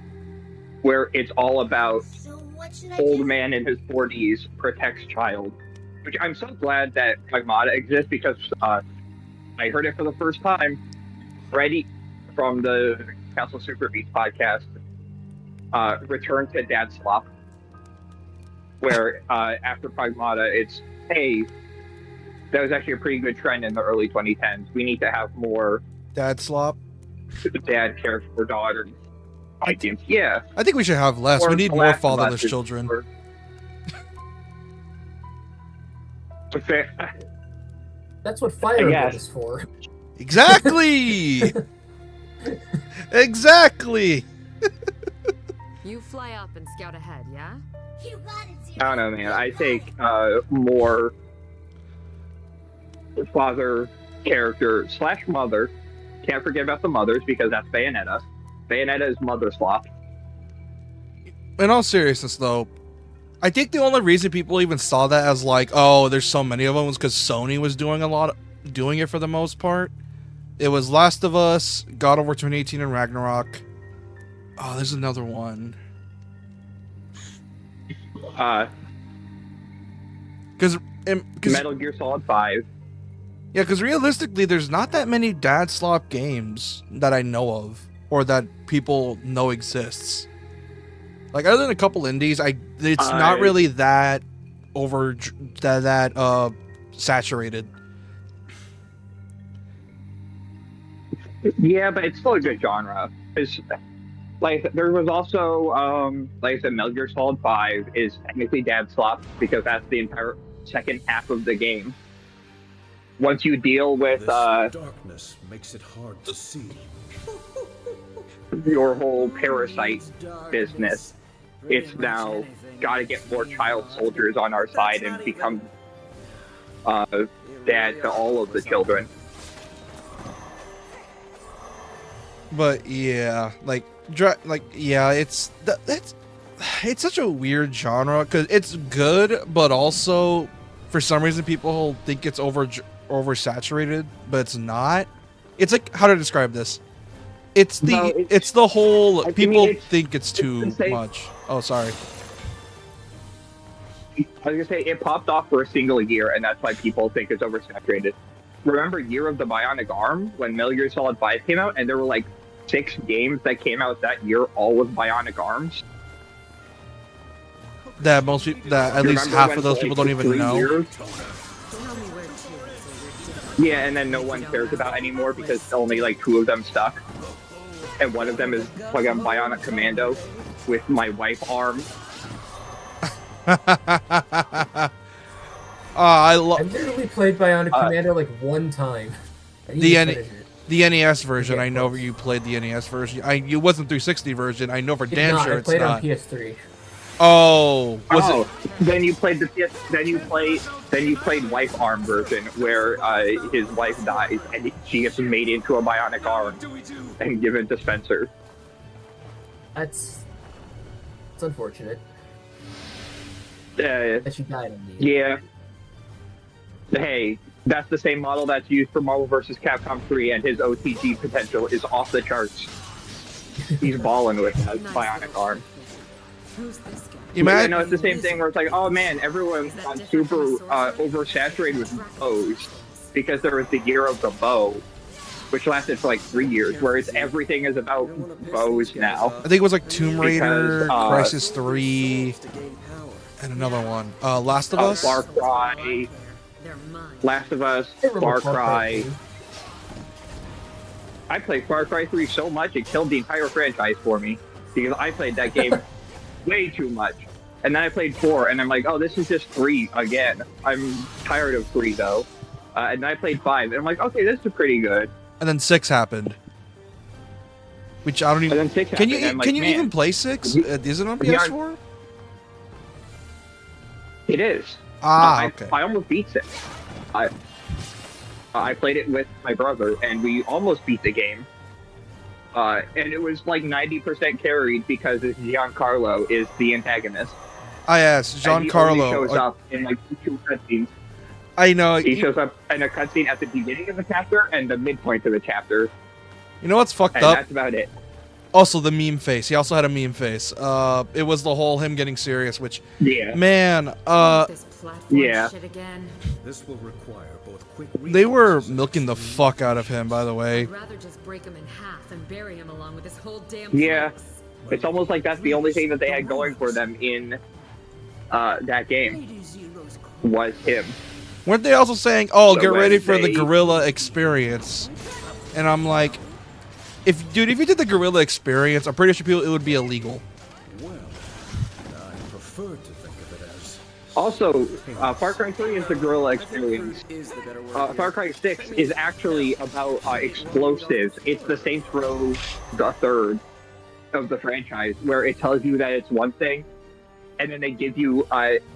where it's all about So what should I old do? man in his 40s protects child. Which I'm so glad that Pragmata exists because I heard it for the first time. Freddie from the Council Super Beats podcast returned to Dad Slop, where after Pragmata, it's, hey, that was actually a pretty good trend in the early 2010s. We need to have more Dad Slop. dad cares for daughters. Yeah. I think we should have less. Or We need The more Last of fatherless Us is- children. That's what Fire Emblem guess. is for. Exactly! Exactly! You fly up and scout ahead, yeah? You got it, Zero. I don't know, man. I think more father character / mother. Can't forget about the mothers because that's Bayonetta. Bayonetta is mother slop. In all seriousness, though, I think the only reason people even saw that as like, oh, there's so many of them was because Sony was doing it for the most part. It was Last of Us, God of War 2018, and Ragnarok. Oh, there's another one. Because Metal Gear Solid 5. Yeah, because realistically, there's not that many dad slop games that I know of, or that people know exists. Like, other than a couple indies, it's not really that saturated. Yeah, but it's still a good genre. It's, like, there was also, like I said, Metal Gear Solid 5 is technically dad slop because that's the entire second half of the game. Once you deal with darkness makes it hard to see. your whole parasite business, it's now got to get more child soldiers on our side and become dad to all of the children. But yeah, it's such a weird genre because it's good, but also for some reason people think it's oversaturated, but it's not. It's like, how to describe this? It's the whole people think it's too much. Oh, sorry. I was gonna say it popped off for a single year, and that's why people think it's oversaturated. Remember Year of the Bionic Arm when Metal Gear Solid 5 came out, and there were like 6 games that came out that year, all with bionic arms. That most people, that at least half of those people don't even know. Yeah, and then no one cares about anymore because only like 2 of them stuck, and one of them is like a Bionic Commando with my wife arm. I literally played Bionic Commando like one time. The NES version, I know you played the NES version. You wasn't 360 version. I know for damn sure it's not. I played on PS3. Oh, then you played then you played Wife Arm version where his wife dies and she gets made into a bionic arm and given to Spencer. It's unfortunate. That she died on me. Yeah. Hey, that's the same model that's used for Marvel vs. Capcom 3, and his OTG potential is off the charts. He's balling with that bionic arm. I know it's the same thing where it's like, oh man, everyone got super oversaturated with bows because there was the Year of the Bow, which lasted for like 3 years, whereas everything is about bows now. I think it was like Tomb Raider, Crisis 3, and another one. Last of Us? Far Cry. Last of Us, Far Cry. I played Far Cry 3 so much it killed the entire franchise for me because I played that game way too much. And then I played 4 and I'm like, oh, this is just 3 again. I'm tired of 3 though. And then I played 5 and I'm like, okay, this is pretty good. And then 6 happened. Which I don't even. And then 6 can happened. you even play 6? Is it on PS4? It is. Okay. I almost beat 6. I played it with my brother, and we almost beat the game. And it was like 90% carried because Giancarlo is the antagonist. Ah, yes, Giancarlo. He only shows up in like 2 cutscenes. I know. He shows up in a cutscene at the beginning of the chapter and the midpoint of the chapter. You know what's fucked and up? That's about it. Also, the meme face. He also had a meme face. It was the whole him getting serious, which, yeah, man, yeah. This will require both quick they were milking the fuck out of him, by the way. I'd rather just break him in half and bury him along with his whole damn Yeah, it's almost like that's the only thing that they had going for them in that game was him. Weren't they also saying, "Oh, So get ready for the they- gorilla experience"? And I'm like, if you did the gorilla experience, I'm pretty sure it would be illegal. Well, I prefer to think of it as. Also, Far Cry 3 is the gorilla experience. Far Cry 6 is actually about explosives. It's the Saints Row the third of the franchise, where it tells you that it's one thing, and then they give you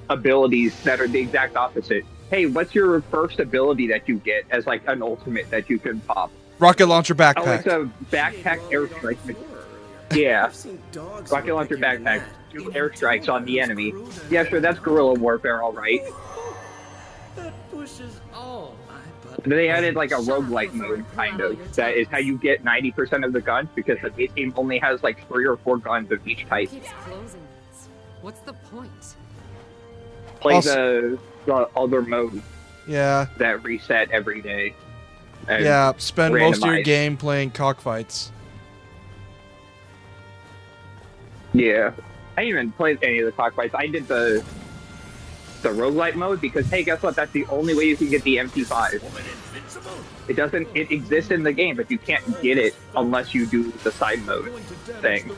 abilities that are the exact opposite. Hey, what's your first ability that you get as like an ultimate that you can pop? Rocket launcher backpack. Oh, it's a backpack airstrike. Yeah, rocket launcher backpack. 2 airstrikes on the enemy. Yeah, sure, that's guerrilla warfare, all right. They added like a roguelike mode, kind of. That is how you get 90% of the guns, because the base game only has like 3 or 4 guns of each type. Keeps closing this. What's the point? Play Also- the other mode Yeah. that reset every day. and Yeah, spend most of your randomized. game playing cockfights. Yeah. I didn't even play any of the cockfights. I did the roguelite mode because, hey, guess what? That's the only way you can get the MP5. It exists in the game, but you can't get it unless you do the side mode thing.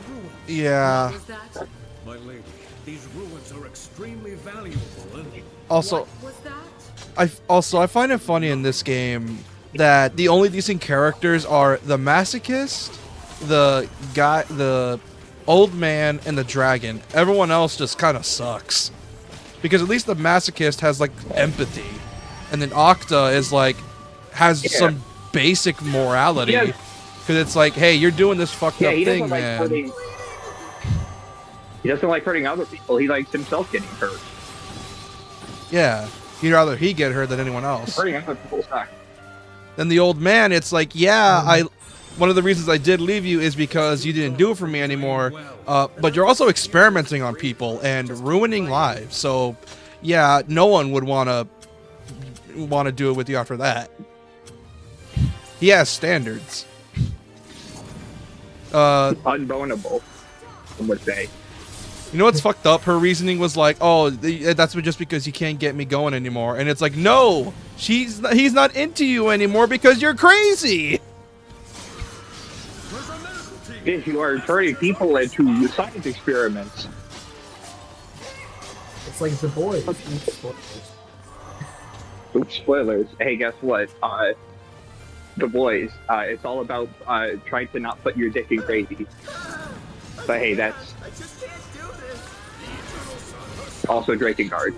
Yeah. What was that? My lady, these ruins are extremely valuable and Also, What was that? I find it funny in this game that the only decent characters are the masochist, the guy, the old man, and the dragon. Everyone else just kind of sucks. Because at least the masochist has like empathy, and then Octa is like has some basic morality. Because it's like, hey, you're doing this fucked up he thing, doesn't like man. hurting. He doesn't like hurting other people. He likes himself getting hurt. Yeah, he'd rather he get hurt than anyone else. Hurting other people sucks. Then the old man, it's like, yeah, one of the reasons I did leave you is because you didn't do it for me anymore. But you're also experimenting on people and ruining lives. So, yeah, no one would want to do it with you after that. He has standards. Unbonable, I would say. You know what's fucked up? Her reasoning was like, "Oh, that's just because you can't get me going anymore." And it's like, no, he's not into you anymore because you're crazy. If you are turning people into science experiments. It's like The Boys. Oops, spoilers. Hey, guess what? The Boys. It's all about trying to not put your dick in crazy. But hey, that's also Drakengard.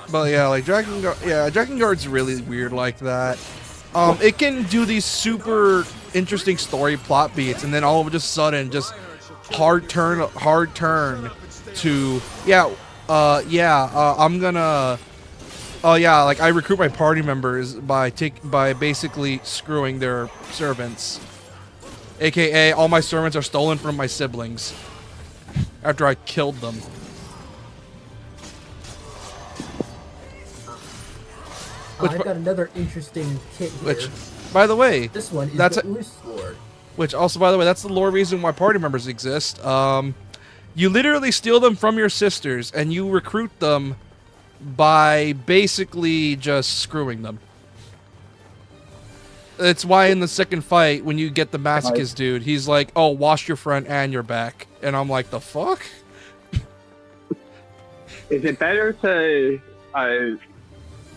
But yeah, like Drakengard's really weird like that. It can do these super interesting story plot beats, and then all of a sudden, just hard turn to I'm gonna. Oh yeah, like I recruit my party members by basically screwing their servants, aka all my servants are stolen from my siblings after I killed them. I've got another interesting kit here. Which, by the way, This one is that's the Ooze Sword. which also, by the way, that's the lore reason why party members exist. You literally steal them from your sisters, and you recruit them by basically just screwing them. It's why in the second fight, when you get the masochist dude, he's like, "Oh, wash your front and your back," and I'm like, "The fuck?" Is it better to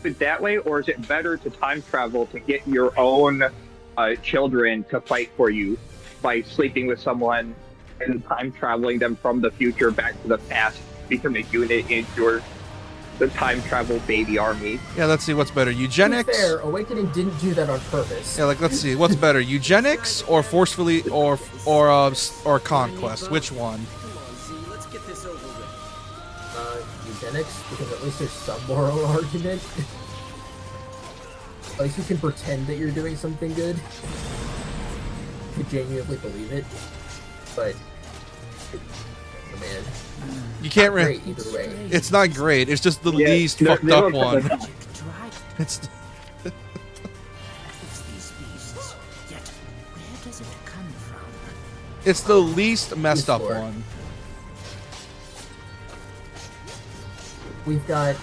it that way, or is it better to time travel to get your own children to fight for you by sleeping with someone and time traveling them from the future back to the past, become a unit into the time travel baby army? Yeah, let's see what's better, To be eugenics. fair, Awakening didn't do that on purpose. Yeah, like let's see, what's better, eugenics or forcefully or conquest? Which one? Let's get this over with. Eugenics, because at least there's some moral argument. At least you can pretend that you're doing something good. You genuinely believe it. But, oh man, You can't great either way. It's not great. It's just the Yeah, least no- fucked no up one. offense. It's it's the least messed up Sword. one. We've got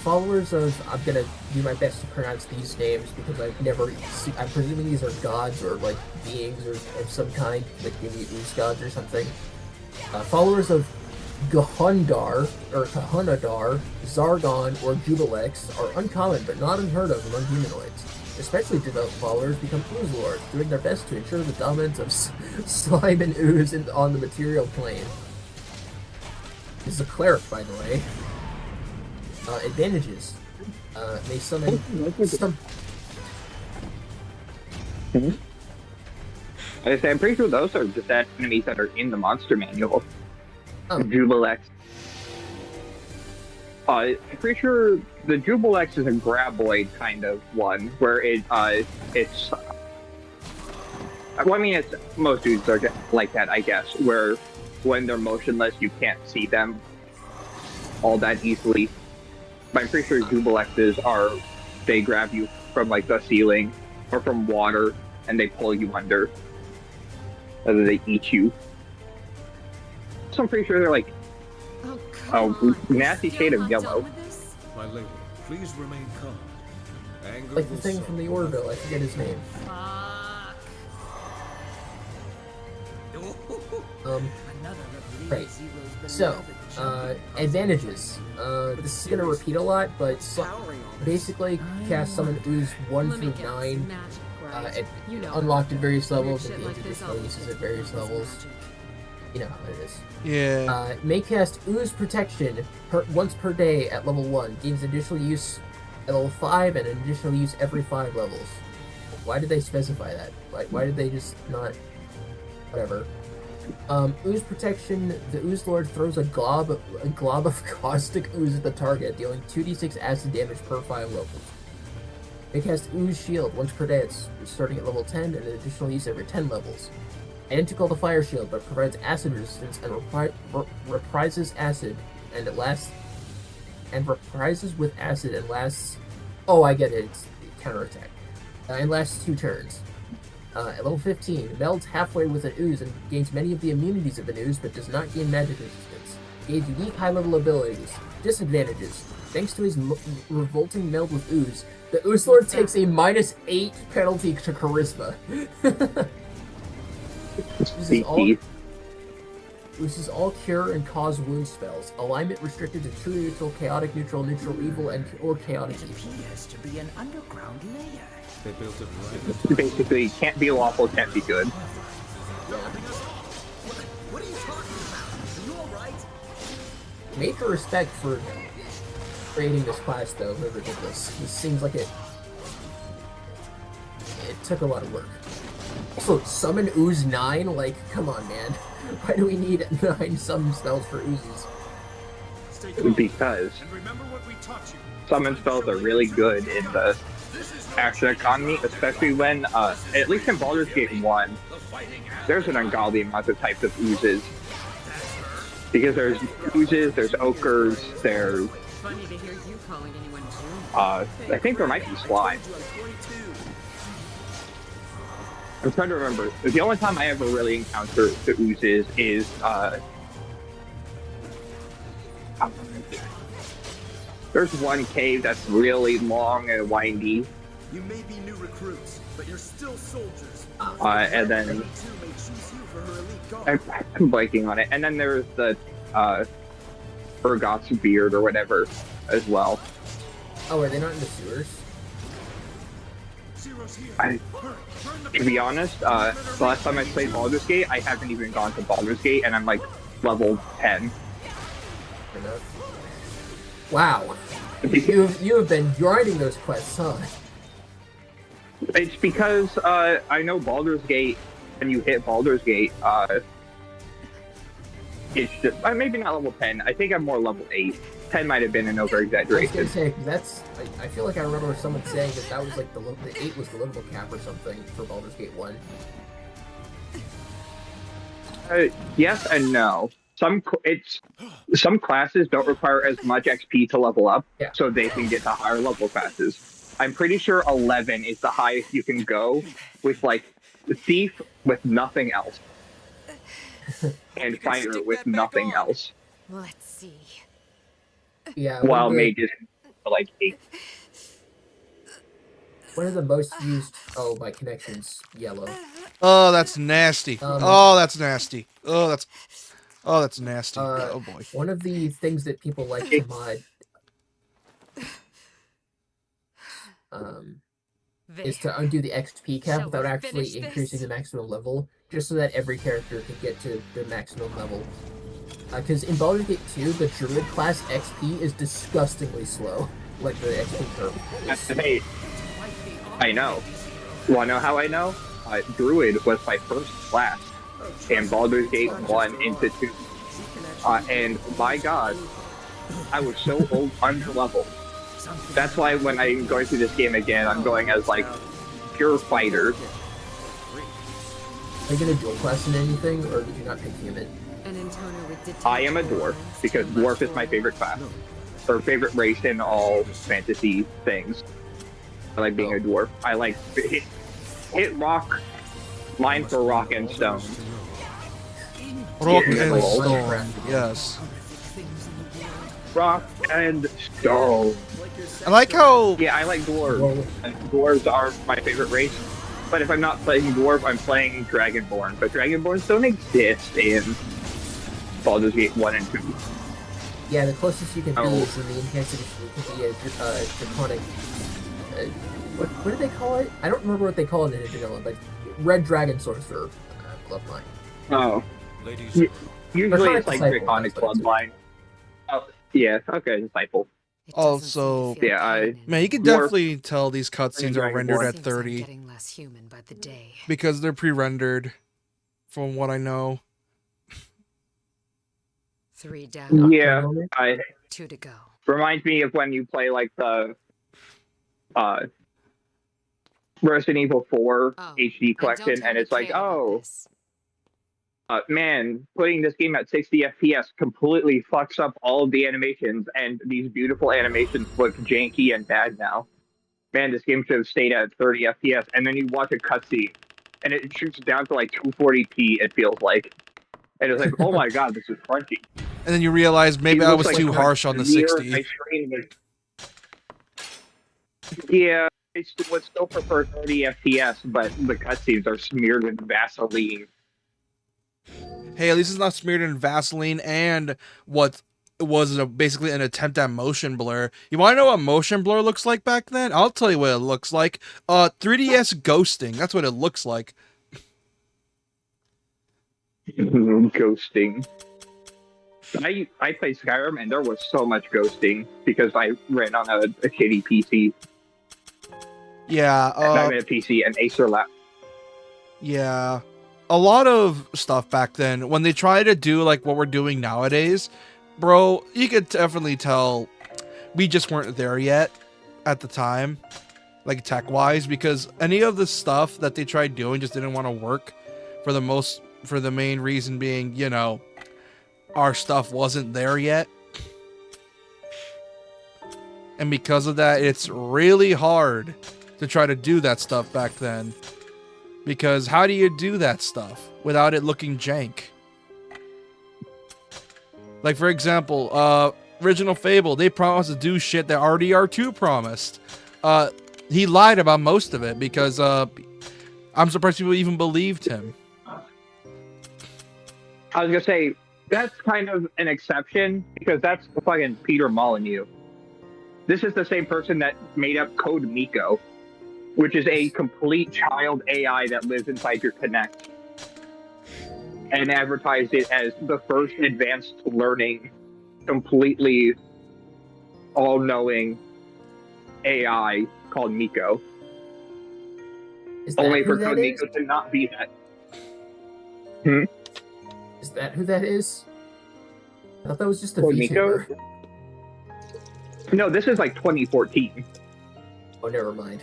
followers of. I'm gonna do my best to pronounce these names because I've never. I'm presuming these are gods or like beings or of some kind, like maybe ooze gods or something. Followers of Gahundar or Kahunadar, Zargon, or Jubilex are uncommon but not unheard of among humanoids. Especially devout followers become ooze lords, doing their best to ensure the dominance of slime and ooze on the material plane. This is a cleric, by the way. Advantages. May summon some. I say, I'm pretty sure those are just enemies that are in the monster manual. Oh. Jubilex. I'm pretty sure the Jubilex is a graboid kind of one, where it's. Well, I mean, it's most dudes are like that, I guess, where when they're motionless, you can't see them all that easily. But I'm pretty sure Jubilexes they grab you from like the ceiling or from water, and they pull you under, and then they eat you. So I'm pretty sure they're like a nasty shade of yellow. My lady, please remain calm. Anger Like the will thing suffer. from the Orville, I forget his name. Right. So, advantages. This is gonna repeat a lot, but basically cast summon ooze 1 through 9, unlocked at various levels, and gains additional uses at various levels. You know how it is. Yeah. May cast ooze protection once per day at level 1, gains additional use at level 5, and an additional use every 5 levels. Why did they specify that? Like, why did they just not... Whatever. Ooze protection. The Ooze Lord throws a glob of caustic ooze at the target, dealing 2d6 acid damage per 5 levels. They cast Ooze Shield once per day, starting at level 10, and an additional use every 10 levels. Identical to Fire Shield, but provides acid resistance and reprises acid, and it lasts. And reprises with acid and lasts. Oh, I get it. It's counterattack. And lasts 2 turns. At level 15, melds halfway with an ooze and gains many of the immunities of an ooze, but does not gain magic resistance. Gains unique high-level abilities. Disadvantages. Thanks to his revolting meld with ooze, the Ooze Lord takes a -8 penalty to charisma. Uses all cure and cause wound spells. Alignment restricted to true neutral, chaotic neutral, neutral evil, or chaotic evil. Appears to be an underground layer. They built it right. Basically, can't be lawful, can't be good. What are you talking about? Are you alright? Major respect for creating this class, though. Whoever did this. This seems like it took a lot of work. Also, summon ooze 9? Like, come on, man. Why do we need 9 summon spells for oozes? Because summon spells are really good in the action economy, especially when, at least in Baldur's Gate 1, there's an ungodly amount of types of oozes. Because there's oozes, there's ochres, there's... I think there might be slime. I'm trying to remember. The only time I ever really encountered the oozes is, there's one cave that's really long and windy. You may be new recruits, but you're still soldiers. And then I'm blanking on it. And then there's the Urgot's beard or whatever as well. Oh, are they not in the sewers? To be honest, the last time I played Baldur's Gate, I haven't even gone to Baldur's Gate, and I'm like level 10. Wow. You have been grinding those quests, huh? It's because I know Baldur's Gate, when you hit Baldur's Gate, it's just maybe not level 10. I think I'm more level 8. 10 might have been an over-exaggeration. I was gonna say, I feel like I remember someone saying that was like the 8 was the level cap or something for Baldur's Gate 1. Yes and no. Some classes don't require as much XP to level up, so they can get to higher level classes. I'm pretty sure 11 is the highest you can go with like Thief with nothing else, and Fighter with nothing else. Let's see. Yeah. While Mages are like 8. One of the most used. Oh, my connection's yellow. Oh, that's nasty. Oh, that's nasty. Oh, that's nasty. Oh boy. One of the things that people like to mod is to undo the XP cap without actually increasing the maximum level, just so that every character can get to the maximum level. Because in Baldur's Gate 2, the Druid class XP is disgustingly slow. Like the XP curve. Hey, I know. Wanna know how I know? Druid was my first class in Baldur's Gate 1 into 2. And my god, I was so old, underleveled. That's why when I'm going through this game again, I'm going as like pure fighter. Are you gonna dual class in anything, or did you not pick human? An encounter with detached I am a dwarf horns, because much dwarf is my favorite class, or favorite race in all fantasy things. I like being a dwarf. I like hit rock, line for rock and stone. Rock Yeah, and lol. stone. Yes. Rock and stone. I like how. Yeah, I like dwarves. And dwarves are my favorite race. But if I'm not playing dwarf, I'm playing Dragonborn. But Dragonborns don't exist in Baldur's Gate 1 and 2. Yeah, the closest you can be Oh. is in the intensity to be a draconic. What do they call it? I don't remember what they call it in vanilla, but Red Dragon Sorcerer bloodline. Oh. Ladies, Usually Draconic it's like Disciple, Draconic that's what it's Bloodline. Oh, yeah, okay, Disciple. It doesn't seem to Also, feel yeah, I- pain Man, you can Dwarf. definitely tell these cutscenes are Dragonborn. rendered at Seems I'm 30 getting less human by the day. because they're pre-rendered, from what I know. 3 down, Yeah, 2 to go. reminds me of when you play like the Resident Evil 4 Oh, HD and collection, don't tell and me it's like, Kate about oh, this. man, putting this game at 60 FPS completely fucks up all of the animations, and these beautiful animations look janky and bad now. Man, this game should have stayed at 30 FPS, and then you watch a cutscene, and it shoots down to like 240p, it feels like. And it's like, oh my god, this is crunchy. And then you realize maybe It I looks was like too harsh on the near 60. my screen was- Yeah, I would still prefer 30 FPS, but the cutscenes are smeared with Vaseline. Hey, at least it's not smeared in Vaseline and what was basically an attempt at motion blur. You want to know what motion blur looks like back then? I'll tell you what it looks like. 3DS ghosting. That's what it looks like. Ghosting. I played Skyrim and there was so much ghosting because I ran on a shitty PC. Yeah. Not even a PC, an Acer lap. Yeah. A lot of stuff back then, when they try to do like what we're doing nowadays, bro, you could definitely tell we just weren't there yet at the time, like tech-wise, because any of the stuff that they tried doing just didn't want to work for the main reason being, you know, our stuff wasn't there yet. And because of that, it's really hard to try to do that stuff back then. Because how do you do that stuff without it looking jank? Like, for example, original Fable, they promised to do shit that RDR2 promised. He lied about most of it because I'm surprised people even believed him. I was gonna say, that's kind of an exception because that's fucking Peter Molyneux. This is the same person that made up Code Miko, which is a complete child AI that lives inside your Kinect, and advertised it as the first advanced learning, completely all-knowing AI called Miko. Is that Only who for that Code is? Miko to not be that. Is that who that is? I thought that was just a Code Miko? VTuber. No, this is like 2014. Oh, never mind.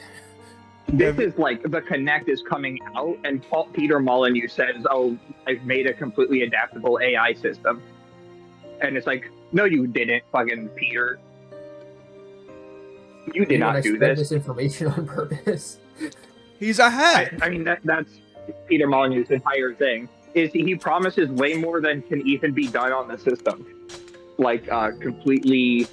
This is like the Kinect is coming out, and Peter Molyneux says, "Oh, I've made a completely adaptable AI system," and it's like, "No, you didn't, fucking Peter. You did not do spread this." this information on purpose. He's a hack. I mean, that's Peter Molyneux's entire thing. Is he promises way more than can even be done on the system, like completely.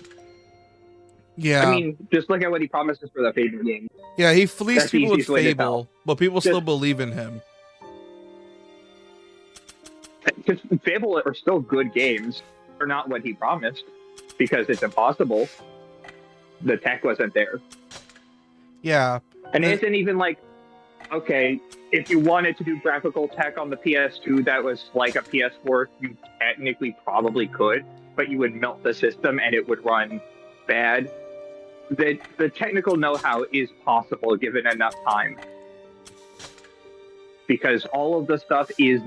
Yeah. I mean, just look at what he promises for the Fable game. Yeah, he fleeced That's the people with easiest way to tell. Fable, but people still believe in him. Because Fable are still good games. They're not what he promised because it's impossible. The tech wasn't there. Yeah. And it isn't even like, okay, if you wanted to do graphical tech on the PS2 that was like a PS4, you technically probably could, but you would melt the system and it would run bad. The technical know-how is possible given enough time. Because all of the stuff is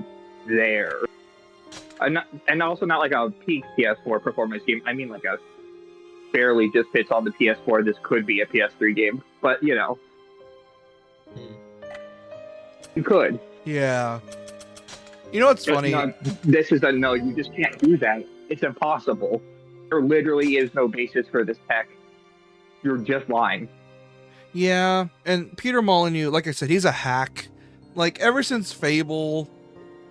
there. And also not like a peak PS4 performance game. I mean like a barely just fits on the PS4. This could be a PS3 game, but you know, you could. Yeah. You know what's funny? This is a no. You just can't do that. It's impossible. There literally is no basis for this tech. You're just lying. Yeah, and Peter Molyneux, like I said, he's a hack. Like, ever since Fable,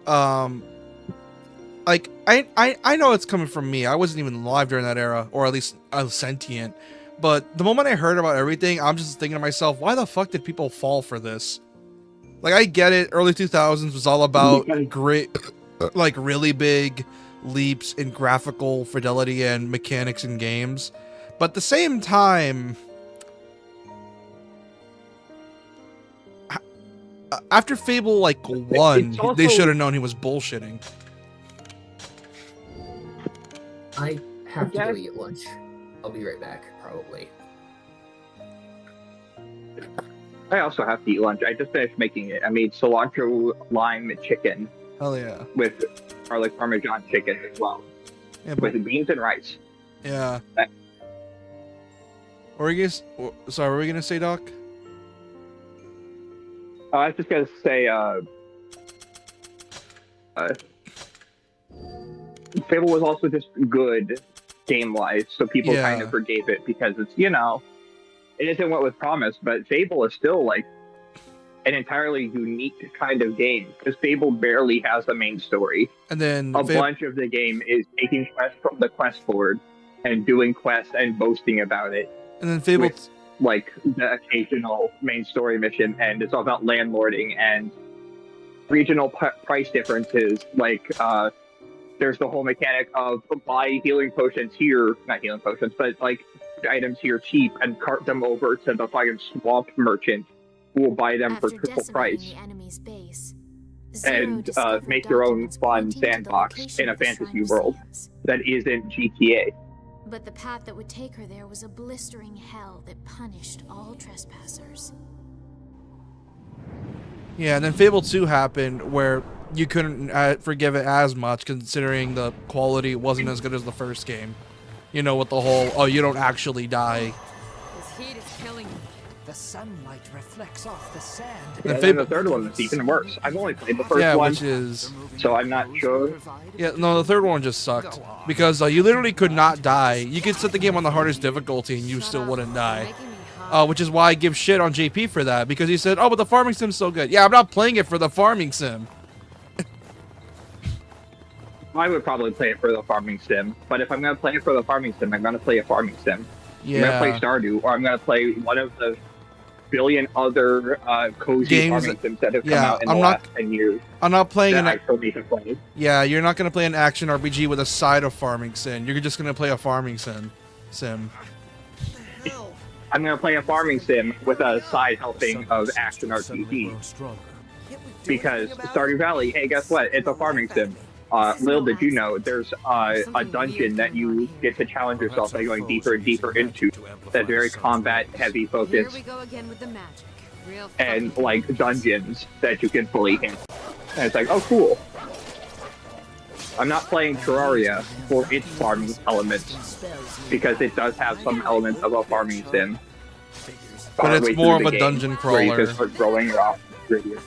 like, I know it's coming from me. I wasn't even alive during that era, or at least I was sentient. But the moment I heard about everything, I'm just thinking to myself, why the fuck did people fall for this? Like, I get it, early 2000s was all about great, like, really big leaps in graphical fidelity and mechanics in games. But at the same time, after Fable, like, 1, also, they should have known he was bullshitting. I have to go eat lunch. I'll be right back, probably. I also have to eat lunch. I just finished making it. I made cilantro lime chicken. Hell yeah. With garlic parmesan chicken as well. Yeah, with beans and rice. Yeah. What were you gonna say, Doc? I was just gonna say, Fable was also just good game-wise, so people kind of forgave it because it's, you know, it isn't what was promised, but Fable is still, like, an entirely unique kind of game, because Fable barely has a main story. And then a bunch of the game is taking quests from the quest board and doing quests and boasting about it. And then Fable... With, like, the occasional main story mission, and it's all about landlording and regional price differences, like, there's the whole mechanic of buy healing potions here, not healing potions, but like items here cheap and cart them over to the fucking swamp merchant who will buy them for triple price. And make your own fun sandbox in a fantasy world that isn't GTA. But the path that would take her there was a blistering hell that punished all trespassers. Yeah, and then Fable 2 happened where you couldn't forgive it as much considering the quality wasn't as good as the first game. You know, with the whole, oh, you don't actually die. This heat is killing me. The sunlight reflects off the sand. Yeah, and the third one is even worse. I've only played the first one, which is... so I'm not sure. Yeah, no, the third one just sucked. Because you literally could not die. You could set the game on the hardest difficulty and you still wouldn't die. Which is why I give shit on JP for that, because he said, oh, but the farming sim's so good. Yeah, I'm not playing it for the farming sim. I would probably play it for the farming sim, but if I'm going to play it for the farming sim, I'm going to play a farming sim. Yeah. I'm going to play Stardew, or I'm going to play one of the billion other cozy games farming sims that have come out in the last 10 years. I'm not playing an play. Yeah, you're not going to play an action RPG with a side of farming sim. You're just going to play a farming sim. I'm going to play a farming sim with a side helping of action RPG. Because Stardew Valley, hey, guess what? It's a farming sim. Lil, did you know there's a dungeon that you get to challenge yourself by going deeper and deeper into that's very combat-heavy focus. Here we go again with the magic. And, like, dungeons that you can fully handle. And it's like, oh, cool. I'm not playing Terraria for its farming elements, because it does have some elements of a farming sim. But it's more of a dungeon crawler. Where you can start growing your options.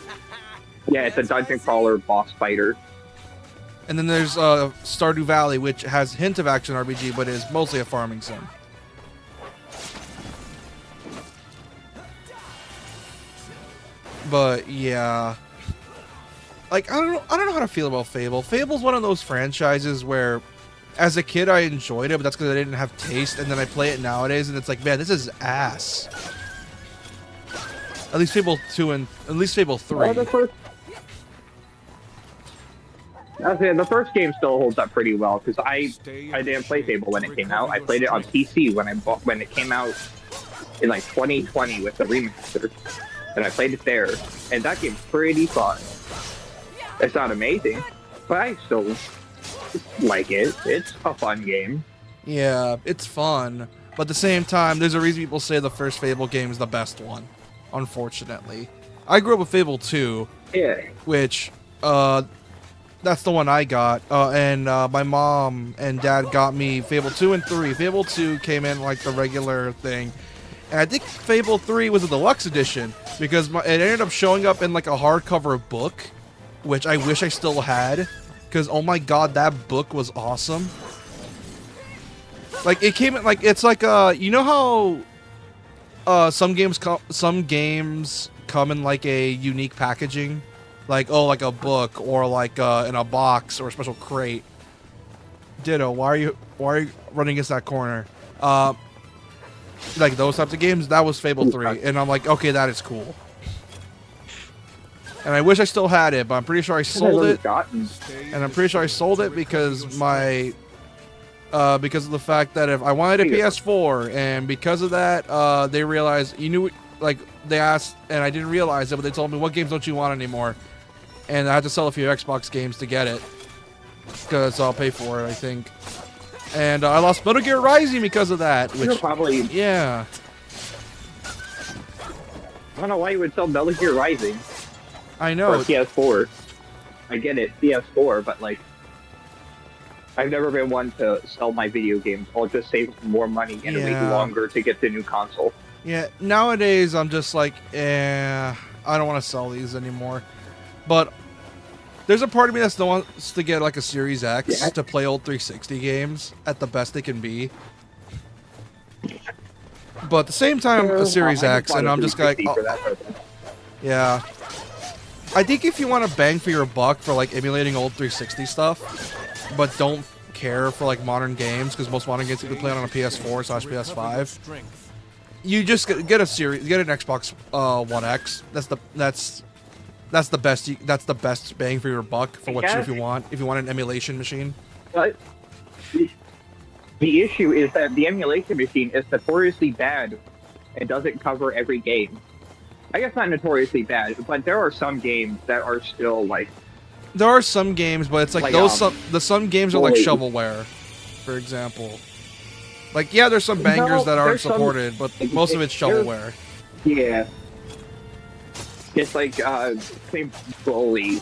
Yeah, it's a dungeon crawler boss fighter. And then there's Stardew Valley, which has hint of action RPG, but is mostly a farming sim. But yeah, like I don't know how to feel about Fable. Fable's one of those franchises where, as a kid, I enjoyed it, but that's because I didn't have taste. And then I play it nowadays, and it's like, man, this is ass. At least Fable 2 and at least Fable 3. The first game still holds up pretty well, because I didn't play Fable when it came out. I played it on PC when it came out in like 2020 with the remaster, and I played it there, and that game's pretty fun. It's not amazing, but I still like it. It's a fun game. Yeah, it's fun, but at the same time, there's a reason people say the first Fable game is the best one. Unfortunately, I grew up with Fable 2, yeah, which That's the one I got. And my mom and dad got me Fable 2 and 3. Fable 2 came in like the regular thing. And I think Fable 3 was a deluxe edition because it ended up showing up in like a hardcover book, which I wish I still had. Because, oh my god, that book was awesome. Like, it came in, like, it's like, you know how some games come in like a unique packaging? Like, oh, like a book, or like in a box, or a special crate. Ditto, why are you running against that corner? Like those types of games, that was Fable 3, and I'm like, okay, that is cool. And I wish I still had it, but I'm pretty sure I sold it. And I'm pretty sure I sold it because because of the fact that if I wanted a PS4, and because of that, they realized, like, they asked, and I didn't realize it, but they told me, what games don't you want anymore? And I had to sell a few Xbox games to get it, because I'll pay for it, I think. And I lost Metal Gear Rising because of that. Which, probably... Yeah. I don't know why you would sell Metal Gear Rising. I know. Or PS4. I get it, PS4, but like... I've never been one to sell my video games. I'll just save more money and wait longer to get the new console. Yeah, nowadays I'm just like, I don't want to sell these anymore. But there's a part of me that still wants to get like a Series X to play old 360 games at the best they can be. But at the same time, a Series X, and I'm just like, yeah. I think if you want to bang for your buck for like emulating old 360 stuff, but don't care for like modern games, because most modern games you can play on a PS4/PS5, you just get a series, get an Xbox One X. That's the best. That's the best bang for your buck for what if you want an emulation machine. But the issue is that the emulation machine is notoriously bad and doesn't cover every game. I guess not notoriously bad, but there are some games that are still like. There are some games, but it's like those some games are like shovelware, for example. Like, yeah, there's some bangers that aren't supported, but most of it's shovelware. Yeah. It's like Claim Broly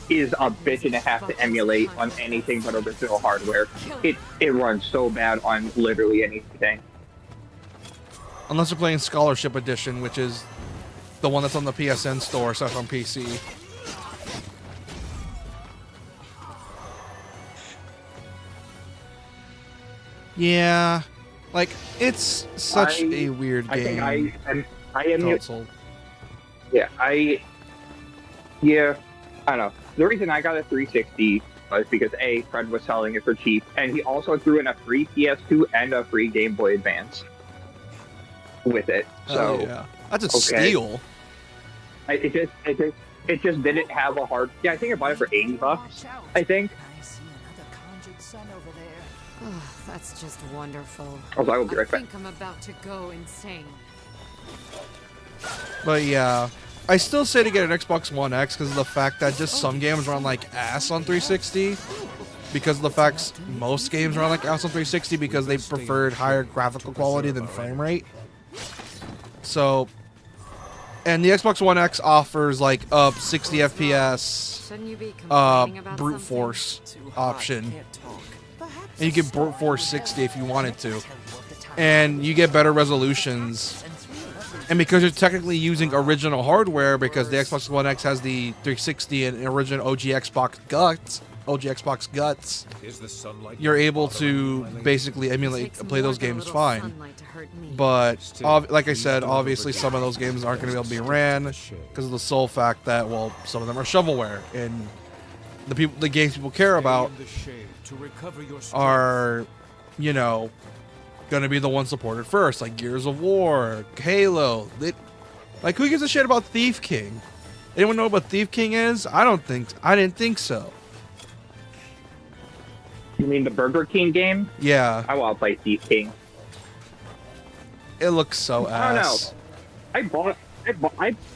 is a bitch and a half to emulate on anything but original hardware. It runs so bad on literally anything. Unless you're playing Scholarship Edition, which is the one that's on the PSN store, stuff on PC. Yeah, like, it's such a weird game. I am. Console. Yeah, I don't know. The reason I got a 360 was because Fred was selling it for cheap, and he also threw in a free PS2 and a free Game Boy Advance with it. So yeah, that's a steal. It just didn't have a hard. Yeah, I think I bought it for $80. I think. I see another conjured son over there. Oh, that's just wonderful. I will be right back. I think I'm about to go insane. But yeah, I still say to get an Xbox One X because of the fact that just some games run like ass on 360. Because of the fact most games run like ass on 360 because they preferred higher graphical quality than frame rate. So, and the Xbox One X offers like up 60 FPS brute force option. And you get brute force 60 if you wanted to. And you get better resolutions. And because you're technically using original hardware, because the Xbox One X has the 360 and original OG Xbox guts, you're able to basically emulate, play those games fine. But like I said, obviously some of those games aren't going to be able to be ran because of the sole fact that, well, some of them are shovelware, and the games people care about are, you know, gonna be the ones supported first, like Gears of War, Halo. Like, who gives a shit about Thief King? Anyone know what Thief King is? I didn't think so. You mean the Burger King game? Yeah. I want to play Thief King. It looks so ass. I don't know.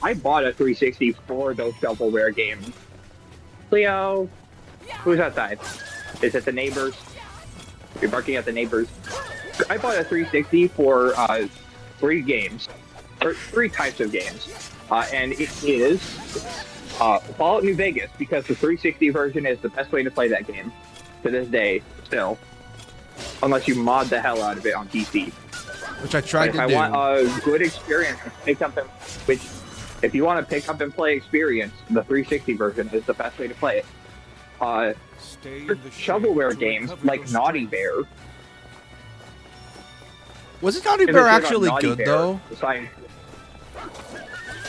I bought a 360 for those shovelware games. Leo, who's outside? Is it the neighbors? You're barking at the neighbors. I bought a 360 for 3 games, or 3 types of games, and it is Fallout New Vegas, because the 360 version is the best way to play that game to this day, still. Unless you mod the hell out of it on PC. Which I tried to do. If I want a good experience, if you want to pick up and play experience, the 360 version is the best way to play it. Shovelware games like Naughty Bear. Was it Naughty Bear actually good, though?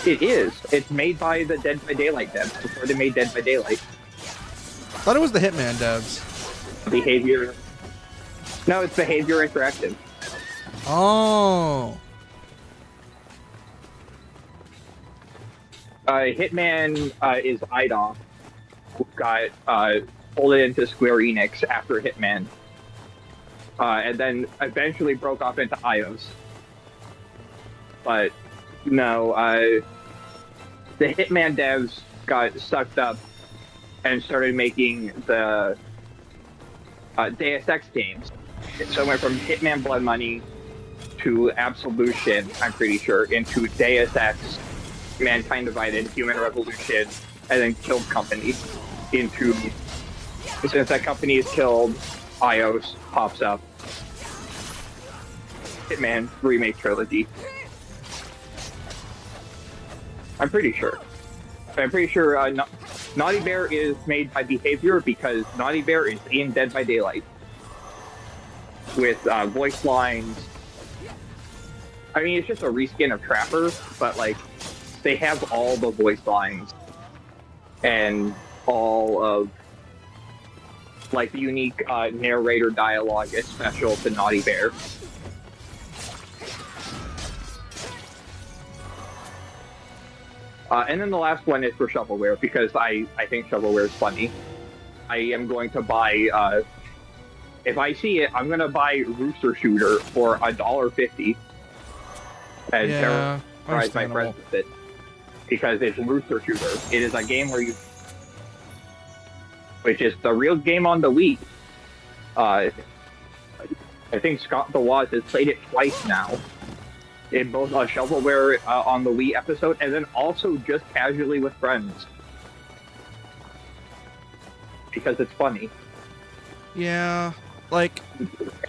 It is. It's made by the Dead by Daylight devs before they made Dead by Daylight. I thought it was the Hitman devs. Behavior. No, it's Behavior Interactive. Oh. Hitman is IDOM, who got folded into Square Enix after Hitman, and then eventually broke off into iOS. But no, the Hitman devs got sucked up and started making the Deus Ex games. So it went from Hitman Blood Money to Absolution, I'm pretty sure, into Deus Ex, Mankind Divided, Human Revolution, and then Killed Company into... Since that company is killed, iOS pops up. Hitman Remake Trilogy. I'm pretty sure. Naughty Bear is made by Behavior because Naughty Bear is in Dead by Daylight. With voice lines. I mean, it's just a reskin of Trapper, but like, they have all the voice lines and all of like the unique narrator dialogue is special to Naughty Bear. And then the last one is for Shovelware because I think Shovelware is funny. I am going to buy if I see it, I'm gonna buy Rooster Shooter for $1.50 and terrorize my friends with it because it's Rooster Shooter. It is a game which is the real game on the Wii. I think Scott the Waz has played it twice now in both a Shovelware on the Wii episode and then also just casually with friends because it's funny. Yeah. Like,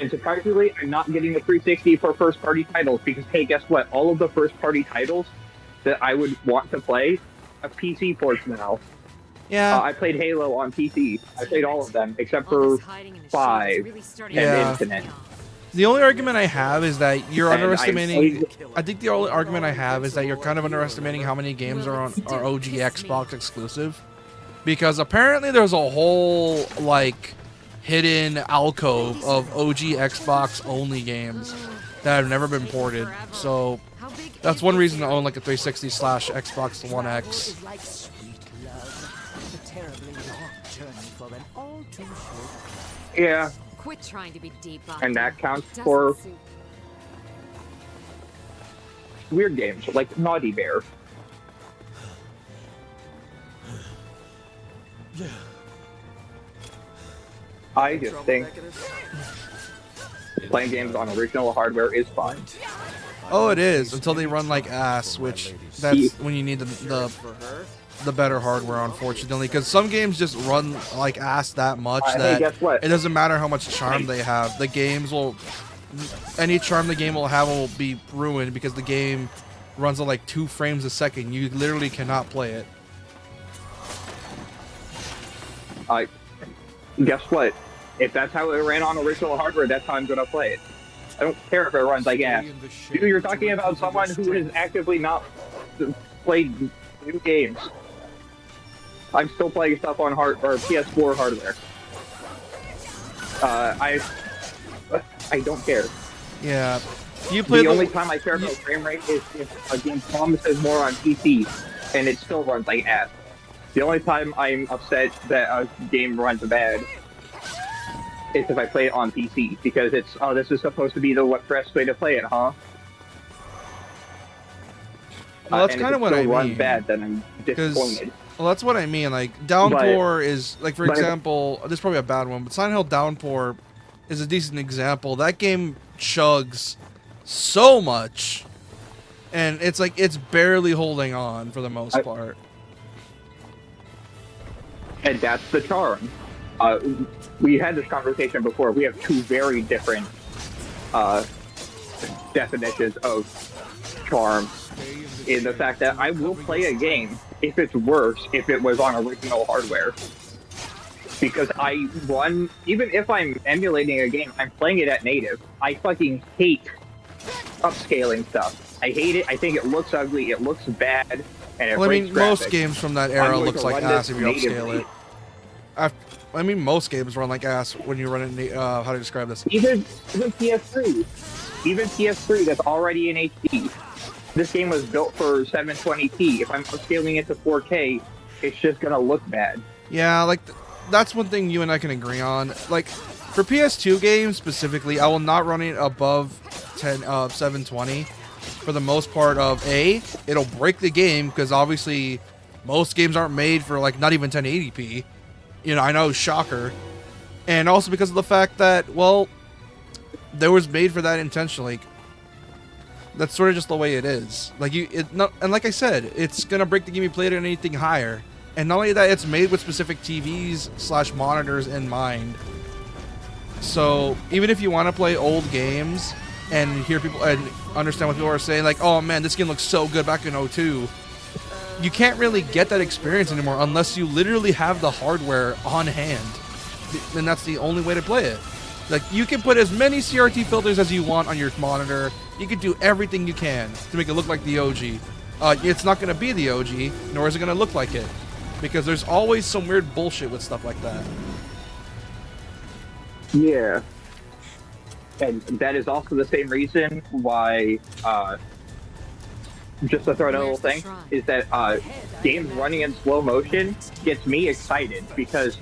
and surprisingly, I'm not getting the 360 for first-party titles because, hey, guess what? All of the first-party titles that I would want to play have PC ports now. Yeah. I played Halo on PC. I played all of them except for 5 and Infinite. The only argument I have is that you're underestimating. I think the only argument I have is that you're kind of underestimating how many games are OG Xbox exclusive, because apparently there's a whole like hidden alcove of OG Xbox only games that have never been ported. So that's one reason to own like a 360 / Xbox One X. Yeah. Quit trying to be deep. And that counts for weird games like Naughty Bear. I just think playing games on original hardware is fine. Oh, it is, until they run like ass, which that's when you need the better hardware, unfortunately, because some games just run like ass that much that it doesn't matter how much charm they have. The games will, any charm the game will have will be ruined because the game runs at like 2 frames a second. You literally cannot play it. Guess what? If that's how it ran on original hardware, that's how I'm gonna play it. I don't care if it runs like ass. You're talking about someone who has actively not played new games. I'm still playing stuff on PS4 hardware. I don't care. Yeah. You play the only time I care about frame rate is if a game promises more on PC and it still runs like ass. The only time I'm upset that a game runs bad is if I play it on PC, because it's, oh, this is supposed to be the best way to play it, huh? Well, that's kind of what I mean. Runs bad, then I'm disappointed. Well, that's what I mean. Like, Downpour is, like, for example, this is probably a bad one, but Silent Hill Downpour is a decent example. That game chugs so much, and it's like, it's barely holding on for the most part. And that's the charm. We had this conversation before. We have two very different definitions of charm, in the fact that I will play a game if it's worse if it was on original hardware. Because even if I'm emulating a game, I'm playing it at native. I fucking hate upscaling stuff. I hate it. I think it looks ugly, it looks bad, and it Well, I breaks mean, most graphics. games from that era looks like ass if you upscale it. I mean, most games run like ass when you run it. How to describe this? Even PS3, that's already in HD. This game was built for 720p. If I'm upscaling it to 4K, it's just gonna look bad. Yeah, like that's one thing you and I can agree on. Like for PS2 games specifically, I will not run it above 720. For the most part of it'll break the game because obviously most games aren't made for like not even 1080p. You know, I know, shocker. And also because of the fact that, well, they was made for that intentionally. That's sort of just the way it is. Like and like I said, it's gonna break the game you played at anything higher. And not only that, it's made with specific TVs/monitors in mind. So even if you want to play old games and hear people and understand what people are saying, like, oh man, this game looks so good back in 02. You can't really get that experience anymore unless you literally have the hardware on hand. And that's the only way to play it. Like, you can put as many CRT filters as you want on your monitor. You can do everything you can to make it look like the OG. It's not going to be the OG, nor is it going to look like it. Because there's always some weird bullshit with stuff like that. Yeah. And that is also the same reason why, just to throw in a little thing, is that games running in slow motion gets me excited because,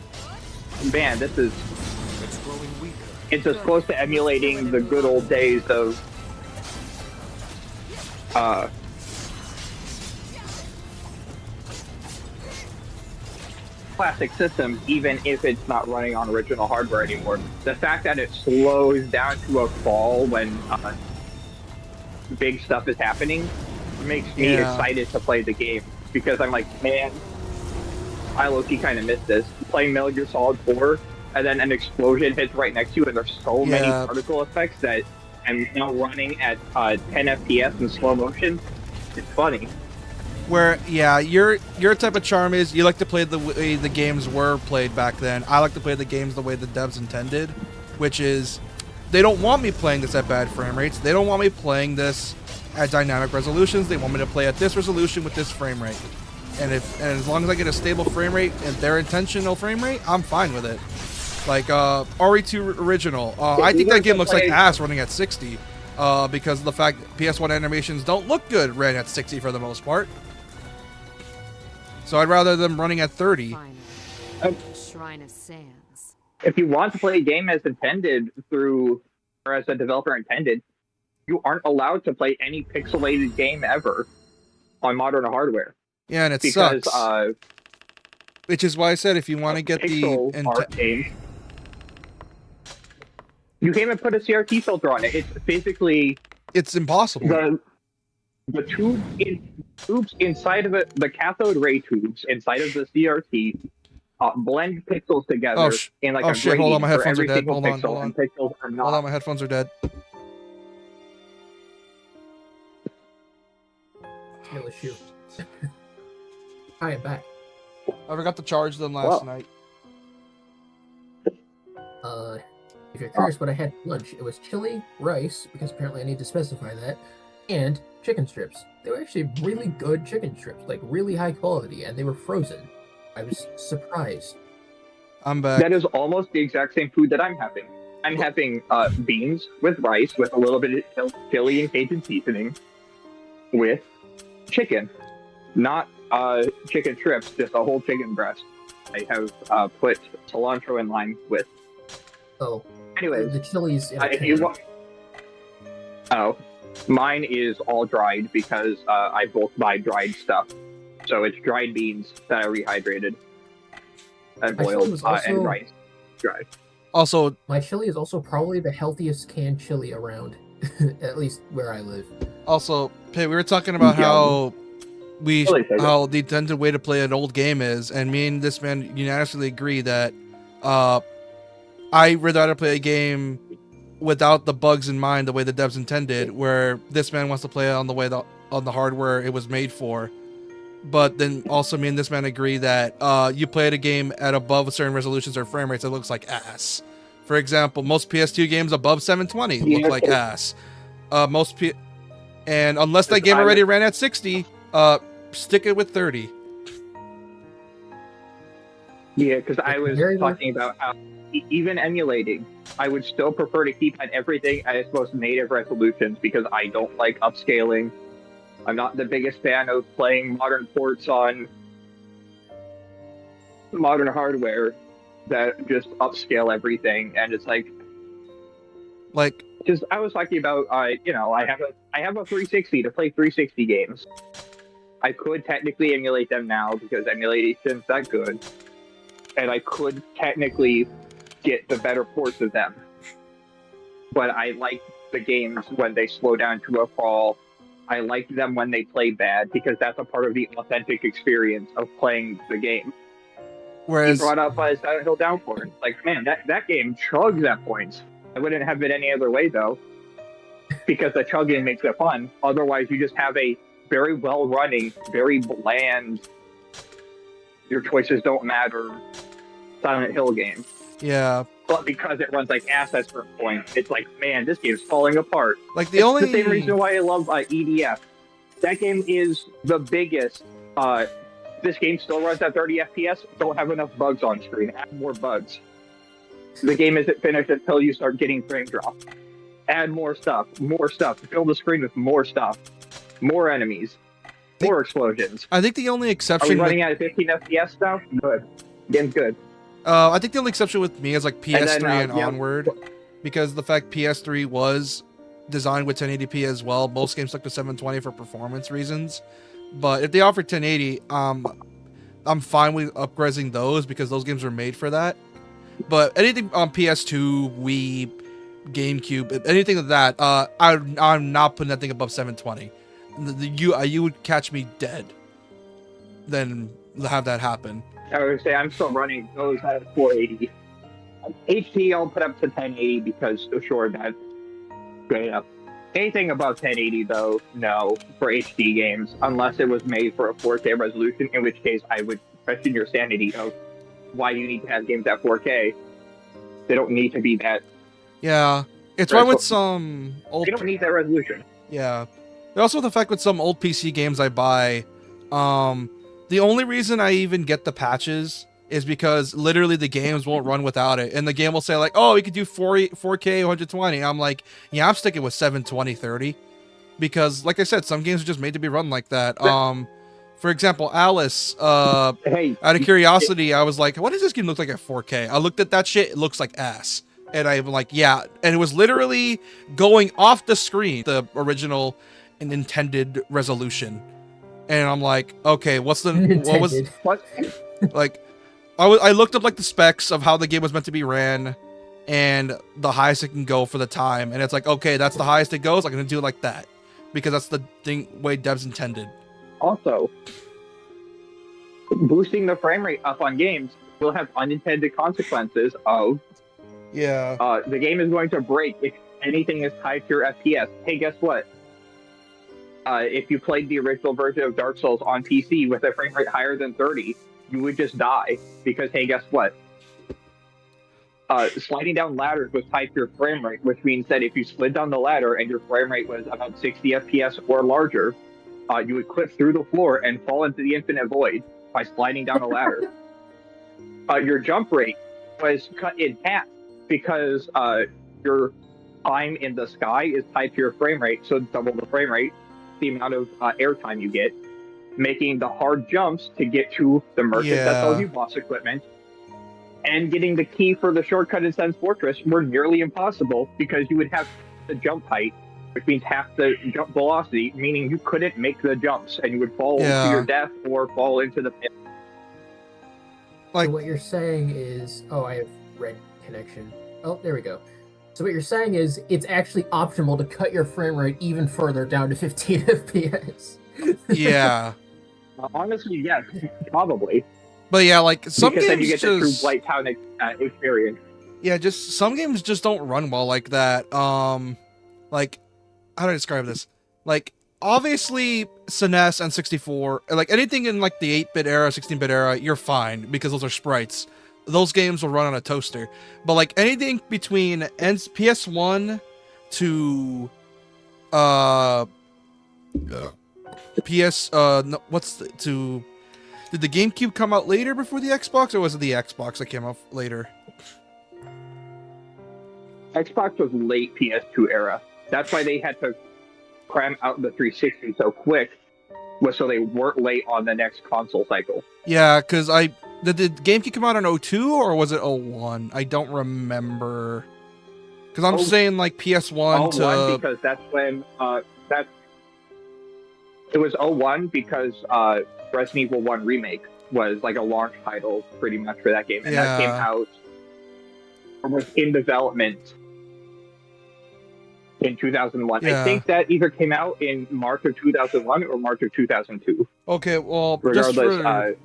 man, it's as close to emulating the good old days of classic systems, even if it's not running on original hardware anymore. The fact that it slows down to a crawl when big stuff is happening makes me excited to play the game, because I'm like, man, I low-key kind of miss this. Playing Metal Gear Solid 4, and then an explosion hits right next to you, and there's so many particle effects that I'm now running at 10 FPS in slow motion. It's funny. Where, yeah, your type of charm is you like to play the way the games were played back then. I like to play the games the way the devs intended, which is they don't want me playing this at bad frame rates. They don't want me playing this at dynamic resolutions. They want me to play at this resolution with this frame rate. And as long as I get a stable frame rate and their intentional frame rate, I'm fine with it. Like RE2 Original, I think that game looks like ass running at 60 because of the fact that PS1 animations don't look good ran at 60 for the most part. So I'd rather them running at 30. Shrine of Sands. If you want to play a game as intended or as a developer intended, you aren't allowed to play any pixelated game ever on modern hardware. Yeah, and it sucks. Which is why I said if you want to get art games, you can't even put a CRT filter on it. It's physically... It's impossible. The tubes inside of it, the cathode ray tubes inside of the CRT, blend pixels together in like a shit, hold on, my headphones are dead. Hold on. Pixels are not. Hold on, my headphones are dead. Kill a shoe. I am back. I forgot to charge them last night. If you're curious what I had for lunch, it was chili, rice, because apparently I need to specify that, and chicken strips. They were actually really good chicken strips, like really high quality, and they were frozen. I was surprised. I'm back. That is almost the exact same food that I'm having. I'm having beans with rice with a little bit of chili and Cajun seasoning with chicken. Not chicken strips, just a whole chicken breast. I have put cilantro and lime with. Oh. Anyways, the chili's in a can. Mine is all dried because I bulk buy dried stuff. So it's dried beans that I rehydrated and boiled and rice dried. Also, my chili is also probably the healthiest canned chili around, at least where I live. Also, hey, we were talking about how how the intended way to play an old game is, and me and this man unanimously agree that I would rather play a game without the bugs in mind, the way the devs intended, where this man wants to play it on the way on the hardware it was made for. But then also me and this man agree that you play a game at above certain resolutions or frame rates, it looks like ass. For example, most PS2 games above 720 look like ass. And unless that game already ran at 60, stick it with 30. Yeah, because I was talking about how even emulating, I would still prefer to keep at everything at its most native resolutions because I don't like upscaling. I'm not the biggest fan of playing modern ports on modern hardware that just upscale everything, and it's like because I was talking about I have a 360 to play 360 games. I could technically emulate them now because emulation's that good, and I could technically get the better ports of them. But I like the games when they slow down to a crawl. I like them when they play bad because that's a part of the authentic experience of playing the game. Whereas he brought up Silent Hill Downpour. Like, man, that game chugs at points. I wouldn't have it any other way though, because the chugging makes it fun. Otherwise, you just have a very well running, very bland, your choices don't matter Silent Hill game. Yeah. But because it runs like ass at certain points, it's like, man, this game's falling apart. Like it's the same reason why I love EDF. That game is the biggest. This game still runs at 30 FPS. Don't have enough bugs on screen. Add more bugs. The game isn't finished until you start getting frame drop. Add more stuff. Fill the screen with more stuff. More enemies. More explosions. I think the only exception... Are we running at 15 FPS now? Good. Game's good. I think the only exception with me is like PS3 and onward, because the fact PS3 was designed with 1080p as well. Most games stuck to 720 for performance reasons, but if they offer 1080, I'm fine with upgrading those because those games were made for that. But anything on PS2, Wii, GameCube, anything like that, I'm not putting that thing above 720. You would catch me dead. Then have that happen. I would say I'm still running those at 480. HD I'll put up to 1080 because sure that's good enough. Anything above 1080 though, no, for HD games, unless it was made for a 4K resolution, in which case I would question your sanity of why you need to have games at 4K. They don't need to be that. Yeah, it's why with some old... They don't need that resolution. Yeah. Also the fact with some old PC games I buy, the only reason I even get the patches is because literally the games won't run without it. And the game will say like, oh, you could do 4K 120. I'm like, yeah, I'm sticking with 720 30. Because like I said, some games are just made to be run like that. For example, Alice, out of curiosity, I was like, what does this game look like at 4K? I looked at that shit, it looks like ass. And I'm like, yeah. And it was literally going off the screen, the original and intended resolution. And I'm like, okay, what like, I looked up like the specs of how the game was meant to be ran and the highest it can go for the time. And it's like, okay, that's the highest it goes. I'm going to do it like that because that's the way devs intended. Also, boosting the frame rate up on games will have unintended consequences of the game is going to break if anything is tied to your FPS. Hey, guess what? If you played the original version of Dark Souls on PC with a frame rate higher than 30, you would just die. Because, hey, guess what? Sliding down ladders was tied to your frame rate, which means that if you slid down the ladder and your frame rate was about 60 FPS or larger, you would clip through the floor and fall into the infinite void by sliding down a ladder. Your jump rate was cut in half because your time in the sky is tied to your frame rate, so double the frame rate. The amount of airtime you get, making the hard jumps to get to the merchant that sells you boss equipment, and getting the key for the shortcut in Sen's Fortress were nearly impossible because you would have the jump height, which means half the jump velocity, meaning you couldn't make the jumps and you would fall to your death or fall into the pit. Like, so what you're saying is, I have red connection. Oh, there we go. So what you're saying is it's actually optimal to cut your frame rate even further down to 15 FPS. Yeah. Honestly, yes, probably. But yeah, like some Because then you games get the true just Blight Town experience. yeah, just some games just don't run well like that. Like how do I describe this? Like obviously SNES and 64, like anything in like the 8-bit era, 16-bit era, you're fine because those are sprites. Those games will run on a toaster. But like anything between PS1 to PS no, did the GameCube come out later before the Xbox, or was it the Xbox that came out later? Xbox was late PS2 era. That's why they had to cram out the 360 so quick, was so they weren't late on the next console cycle. Yeah, because did the GameCube come out in 02 or was it 01? I don't remember. Because I'm saying like PS1 to 01 because that's when it was 01 because Resident Evil 1 Remake was like a launch title pretty much for that game, and that came out or was in development in 2001. Yeah. I think that either came out in March of 2001 or March of 2002. Okay, well, regardless,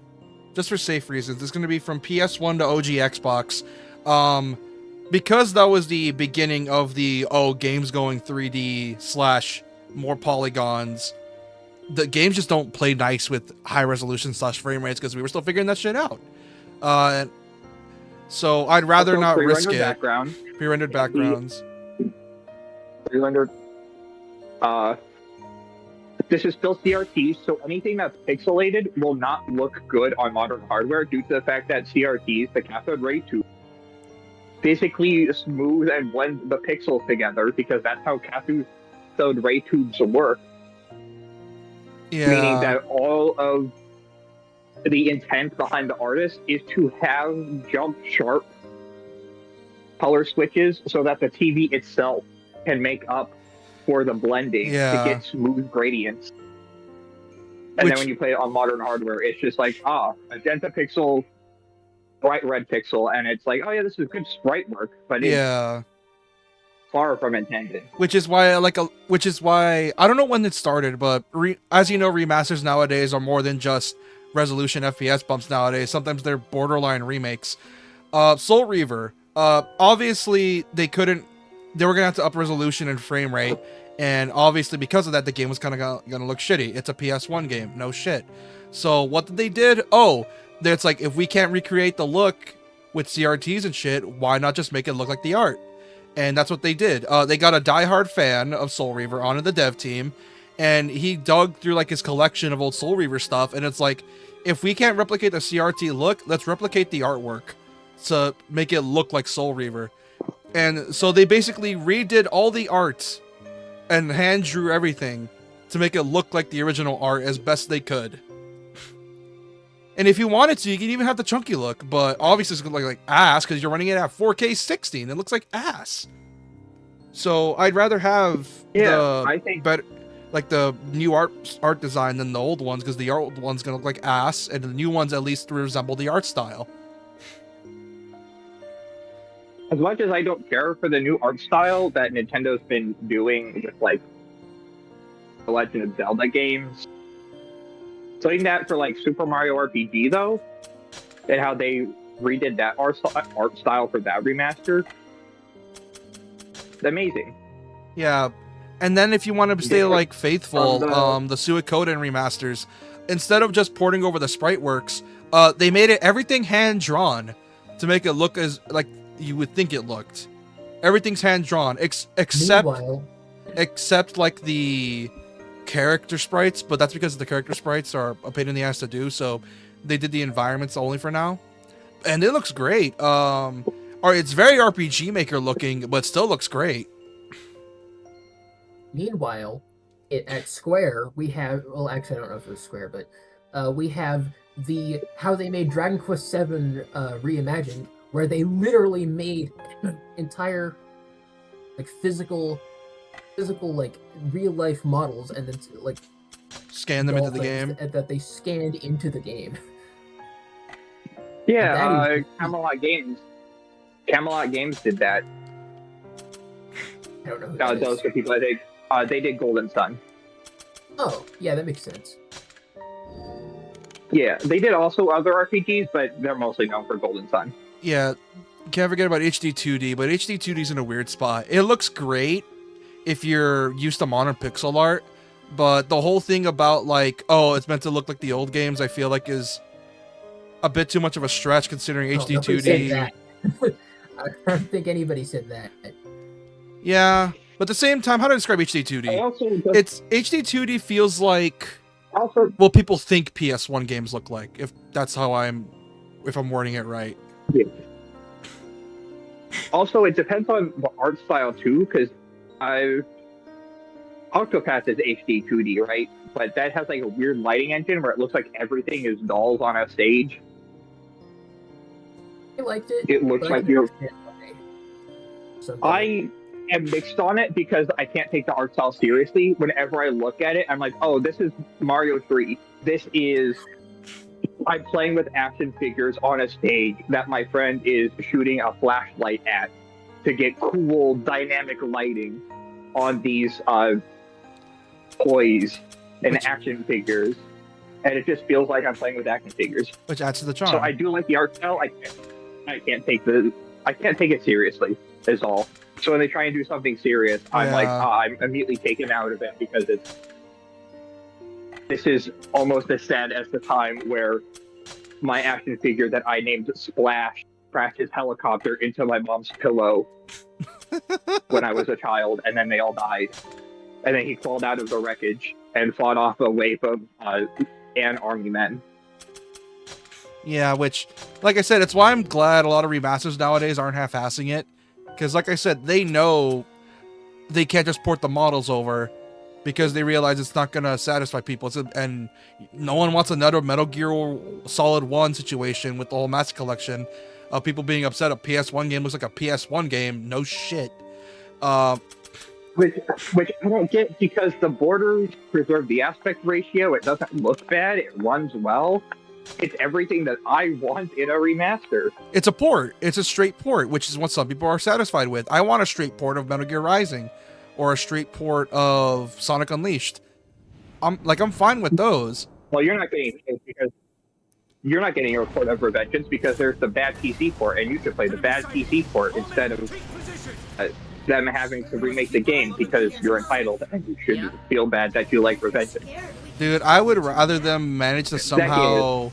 just for safe reasons, it's going to be from PS1 to OG Xbox. Because that was the beginning of the games going 3D / more polygons. The games just don't play nice with high resolution / frame rates because we were still figuring that shit out. So I'd rather not risk it. Pre-rendered backgrounds. Pre-rendered. This is still CRT, so anything that's pixelated will not look good on modern hardware due to the fact that CRTs, the cathode ray tube, basically smooth and blend the pixels together because that's how cathode ray tubes work. Yeah. Meaning that all of the intent behind the artist is to have jump sharp color switches so that the TV itself can make up for the blending to get smooth gradients. And then when you play it on modern hardware, it's just like, magenta pixel, bright red pixel, and it's like, oh yeah, this is good sprite work, but it's far from intended. Which is why I don't know when it started, but as you know, remasters nowadays are more than just resolution FPS bumps nowadays. Sometimes they're borderline remakes. Soul Reaver, obviously they were gonna have to up resolution and frame rate, and obviously because of that, the game was kind of gonna look shitty. It's a PS1 game, no shit. So what they did? It's like, if we can't recreate the look with CRTs and shit, why not just make it look like the art? And that's what they did. They got a diehard fan of Soul Reaver onto the dev team, and he dug through like his collection of old Soul Reaver stuff, and it's like, if we can't replicate the CRT look, let's replicate the artwork to make it look like Soul Reaver. And so they basically redid all the art and hand drew everything to make it look like the original art as best they could. And if you wanted to, you can even have the chunky look, but obviously it's going to look like ass because you're running it at 4K 60 and it looks like ass. So I'd rather have better, like the new art design than the old ones, because the old one's going to look like ass and the new ones at least resemble the art style. As much as I don't care for the new art style that Nintendo's been doing with like the Legend of Zelda games, saying that for like Super Mario RPG though, and how they redid that art style for that remaster, it's amazing. Yeah, and then if you want to stay like faithful, the Suikoden remasters, instead of just porting over the sprite works, they made it everything hand drawn to make it look as like you would think it looked. Everything's hand drawn, except like the character sprites, but that's because the character sprites are a pain in the ass to do, so they did the environments only for now, and it looks great. It's very RPG Maker looking, but still looks great. Meanwhile, at Square, we have, well, actually, I don't know if it was Square, but we have how they made Dragon Quest VII Reimagined, where they literally made entire like physical like real life models and then like scan them into the game that they scanned into the game. Yeah, Camelot Games did that. I don't know who those are people I think they did Golden Sun. Oh yeah, that makes sense. Yeah, they did also other RPGs, but they're mostly known for Golden Sun. Yeah, can't forget about HD 2D, but HD 2D is in a weird spot. It looks great if you're used to modern pixel art, but the whole thing about like, oh, it's meant to look like the old games, I feel like is a bit too much of a stretch considering HD 2D. I don't think anybody said that. Yeah, but at the same time, how do I describe HD 2D? It's HD 2D feels like what people think PS1 games look like, if that's how I'm wording it right. Yeah. Also, it depends on the art style too, because Octopath is HD 2D, right? But that has like a weird lighting engine where it looks like everything is dolls on a stage. I liked it. It looks like you're. I am mixed on it because I can't take the art style seriously. Whenever I look at it, I'm like, oh, this is Mario 3. This is. I'm playing with action figures on a stage that my friend is shooting a flashlight at to get cool dynamic lighting on these toys and action figures, and it just feels like I'm playing with action figures, which adds to the charm. So I do like the art style. I can't take it seriously. Is all. So when they try and do something serious, I'm like, I'm immediately taken out of it because this is almost as sad as the time where my action figure that I named Splash crashed his helicopter into my mom's pillow when I was a child, and then they all died. And then he crawled out of the wreckage and fought off a wave of army men. Yeah, which, like I said, it's why I'm glad a lot of remasters nowadays aren't half-assing it. Because, like I said, they know they can't just port the models over because they realize it's not going to satisfy people. And no one wants another Metal Gear Solid 1 situation with the whole Master Collection of people being upset a PS1 game looks like a PS1 game. No shit. Which I don't get, because the borders preserve the aspect ratio. It doesn't look bad. It runs well. It's everything that I want in a remaster. It's a port. It's a straight port, which is what some people are satisfied with. I want a straight port of Metal Gear Rising or a straight port of Sonic Unleashed. I'm fine with those. Well, you're not getting those because you're not getting a port of Revengeance because there's the bad PC port, and you should play the bad PC port instead of them having to remake the game because you're entitled and you should feel bad that you like Revengeance. Dude, I would rather them manage to somehow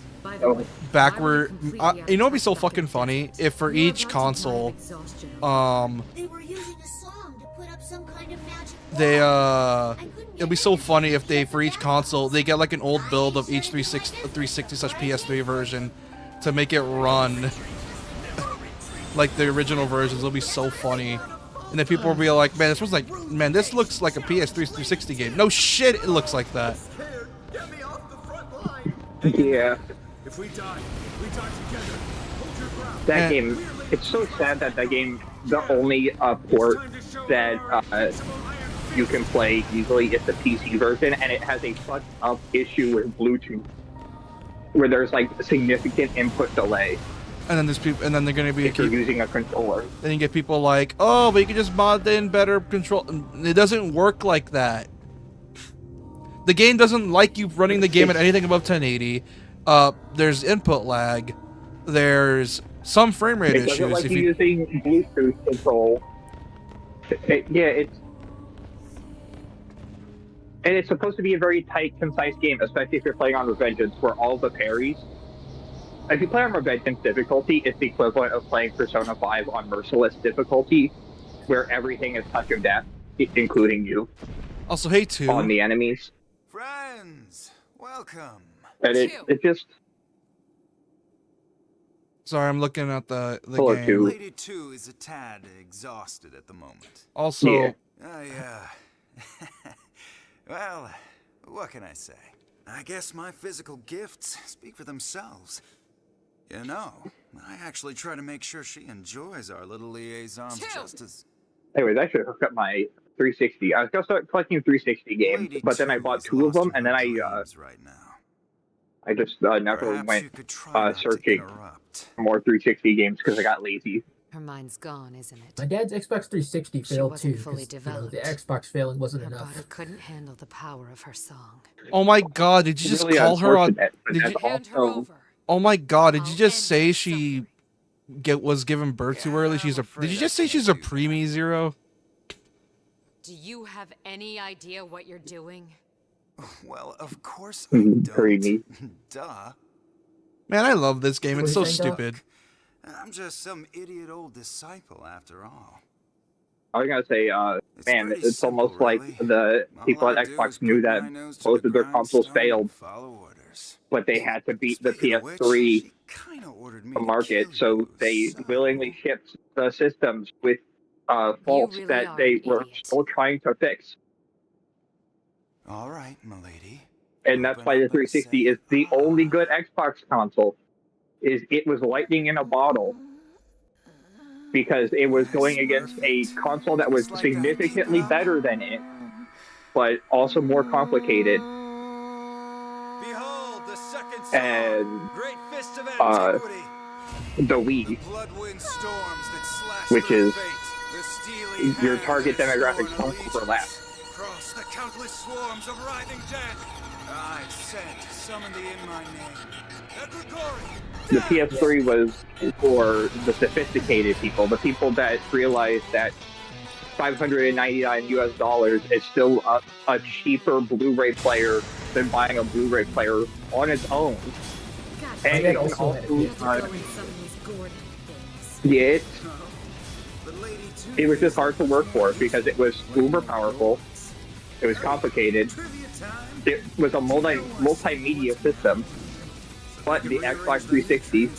backward. You know, it'd be so fucking funny if for each console, it'd be so funny if they, for each console, they get like an old build of each 360/PS3 version to make it run like the original versions. It'll be so funny. And then people will be like, man, this looks like a PS3 360 game. No shit, it looks like that. Yeah. If we die together. Hold your ground. That game, it's so sad that game, the only port that you can play easily is the PC version, and it has a fucked up issue with Bluetooth, where there's like significant input delay. And then there's people, and then they're gonna be if you're using a controller. Then you get people like, oh, but you can just mod in better control. It doesn't work like that. The game doesn't like you running the game at anything above 1080. There's input lag. There's some frame rate issues. It doesn't like you using Bluetooth control. And it's supposed to be a very tight, concise game, especially if you're playing on Revengeance, where all the parries. If you play on Revengeance difficulty, it's the equivalent of playing Persona 5 on Merciless difficulty, where everything is touch of death, including you. Also, hey, too. On the enemies. Friends, welcome. And it just... Sorry, I'm looking at the Hello, game. Two. Lady 2 is a tad exhausted at the moment. Also... Well, what can I say? I guess my physical gifts speak for themselves. You know, I actually try to make sure she enjoys our little liaisons just as... Anyways, I should hook up my 360. I was going to start collecting 360 games, but then I bought 2 of them, and then I just never went searching for more 360 games because I got lazy. Her mind's gone, isn't it? My dad's Xbox 360 She failed wasn't too, fully because you know, the developed. Xbox failing wasn't Her enough. body couldn't handle the power of her song. Oh my god, did you just Really call her on... unfortunate, but Did that's you... Hand her also over. Oh my god, did you I'll just end say her she suffering. was given birth too early? She's a... Did you just say she's a preemie zero? Do you have any idea what you're doing? Well, of course I don't. Creamy. Duh. Man, I love this game. It's so What do you think, Doc? stupid. I'm just some idiot old disciple after all. I was gonna say, man, pretty it's simple, almost like really. the All people I at do Xbox is knew put that my nose to both the of their consoles grindstone and failed, follow orders. but they had to beat the Speaking of which, PS3 she kinda ordered me to to market, kill so you, they son. willingly shipped the systems with faults really that are they an were idiot. still trying to fix. All right, milady. And that's Open why the up and 360 say is the ah. only good Xbox console. Is it was lightning in a bottle because it was going against a console that was significantly better than it, but also more complicated. Behold the second song, And great fist of antiquity. the Wii, Bloodwind storms that slash which through is fate. The steely your hand target that has demographics sworn don't overlap. allegiance. Cross the countless swarms of writhing dead. I sent, summoned thee in my name. Egregori, The PS3 was for the sophisticated people, the people that realized that $599 US is still a cheaper Blu-ray player than buying a Blu-ray player on its own. God, My And dad it can also had a you also, have to go in some of these Gordon things. yeah, but lady two it was just hard to work for because it was uber powerful, it was complicated, trivia time. it was a multimedia system, but the Xbox 360,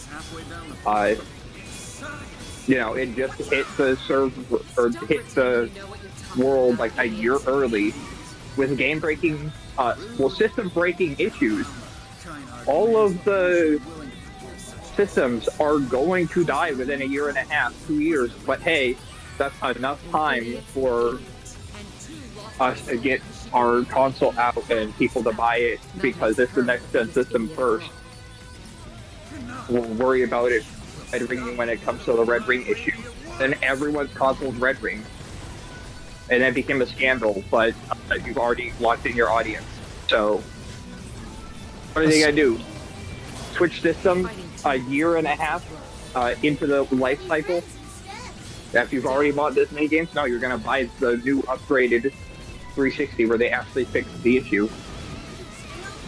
you know, it just hit the server or hit the You know what you're talking world about, like a year idiots. early with game-breaking, system-breaking issues. All of the systems are going to die within a year and a half, 2 years, but hey, that's enough time for us to get our console out and people to buy it because it's the next-gen system first. We'll worry about it red ringing when it comes to the red ring issue. Then everyone's console's red ring. And that became a scandal, but you've already locked in your audience. So, what are they gonna do? Switch system a year and a half into the life cycle? After you've already bought this many games? No, you're gonna buy the new upgraded 360 where they actually fixed the issue.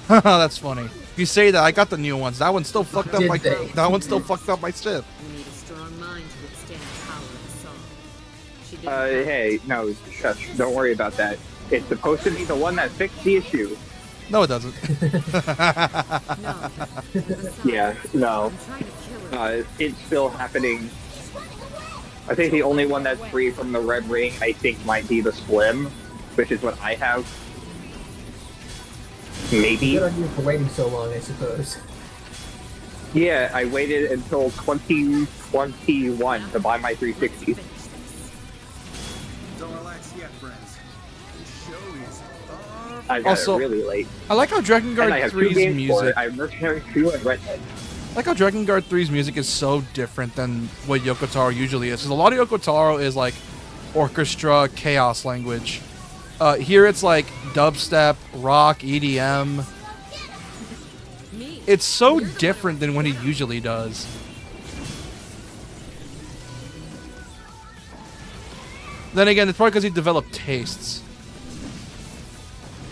That's funny. If you say that, I got the new ones. That one still fucked up Did my... they? That one still fucked up my ship. You need a strong mind to withstand the power of a song. She didn't have Hey, no, shush, don't worry about that. It's supposed to be the one that fixed the issue. No, it doesn't. No. Yeah, no. I'm trying to kill her. It's still happening. I think the only one that's free from the red ring, I think, might be the Slim, which is what I have. Maybe. Good on you for waiting so long, I suppose. Yeah, I waited until 2021 to buy my 360. Don't relax yet, friends. The show is I got Also, it really late. I like how And I Drakengard have 2 3's games for music... it. I have Mercenary 2 and Red Dead. I like how Drakengard 3's music is so different than what Yoko Taro usually is. Because a lot of Yoko Taro is like orchestra, chaos language. Here it's like dubstep, rock, EDM. Me. It's so different than what he usually does. Then again, it's probably because he developed tastes.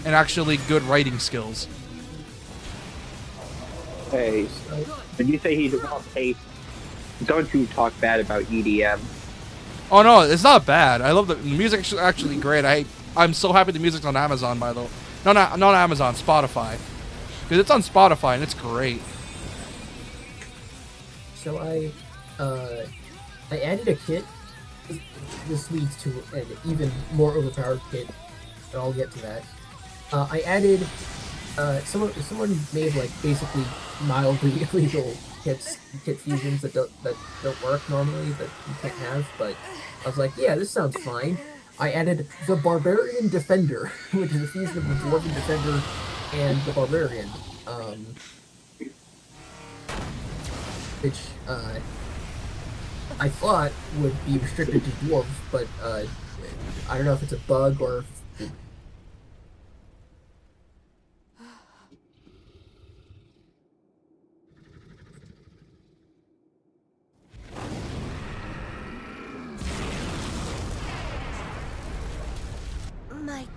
And actually good writing skills. Hey, did you say he developed taste? Don't you talk bad about EDM. Oh no, it's not bad. I love the music's actually great. I'm so happy the music's on Amazon, by the way. No, not Amazon, Spotify. Because it's on Spotify and it's great. So I added a kit. This leads to an even more overpowered kit, but I'll get to that. I added someone made like basically mildly illegal kit fusions that don't work normally, that you can't have. But I was like, yeah, this sounds fine. I added the Barbarian Defender, which is a fusion of the Dwarven Defender and the Barbarian. Which I thought would be restricted to dwarves, but I don't know if it's a bug or if Michael.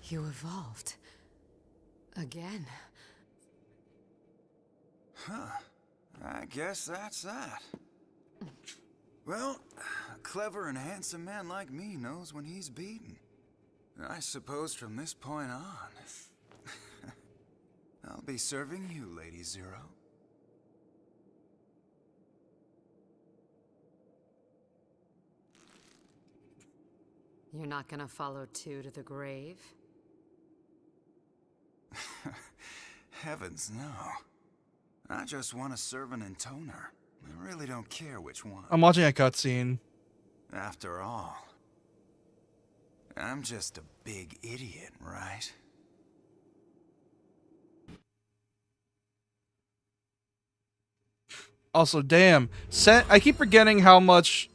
You evolved. Again. Huh. I guess that's that. Well, a clever and handsome man like me knows when he's beaten. I suppose from this point on, I'll be serving you, Lady Zero. You're not gonna follow Two to the grave? Heavens, no. I just want to serve an intoner. I really don't care which one. I'm watching a cutscene. After all, I'm just a big idiot, right? Also, damn, I keep forgetting how much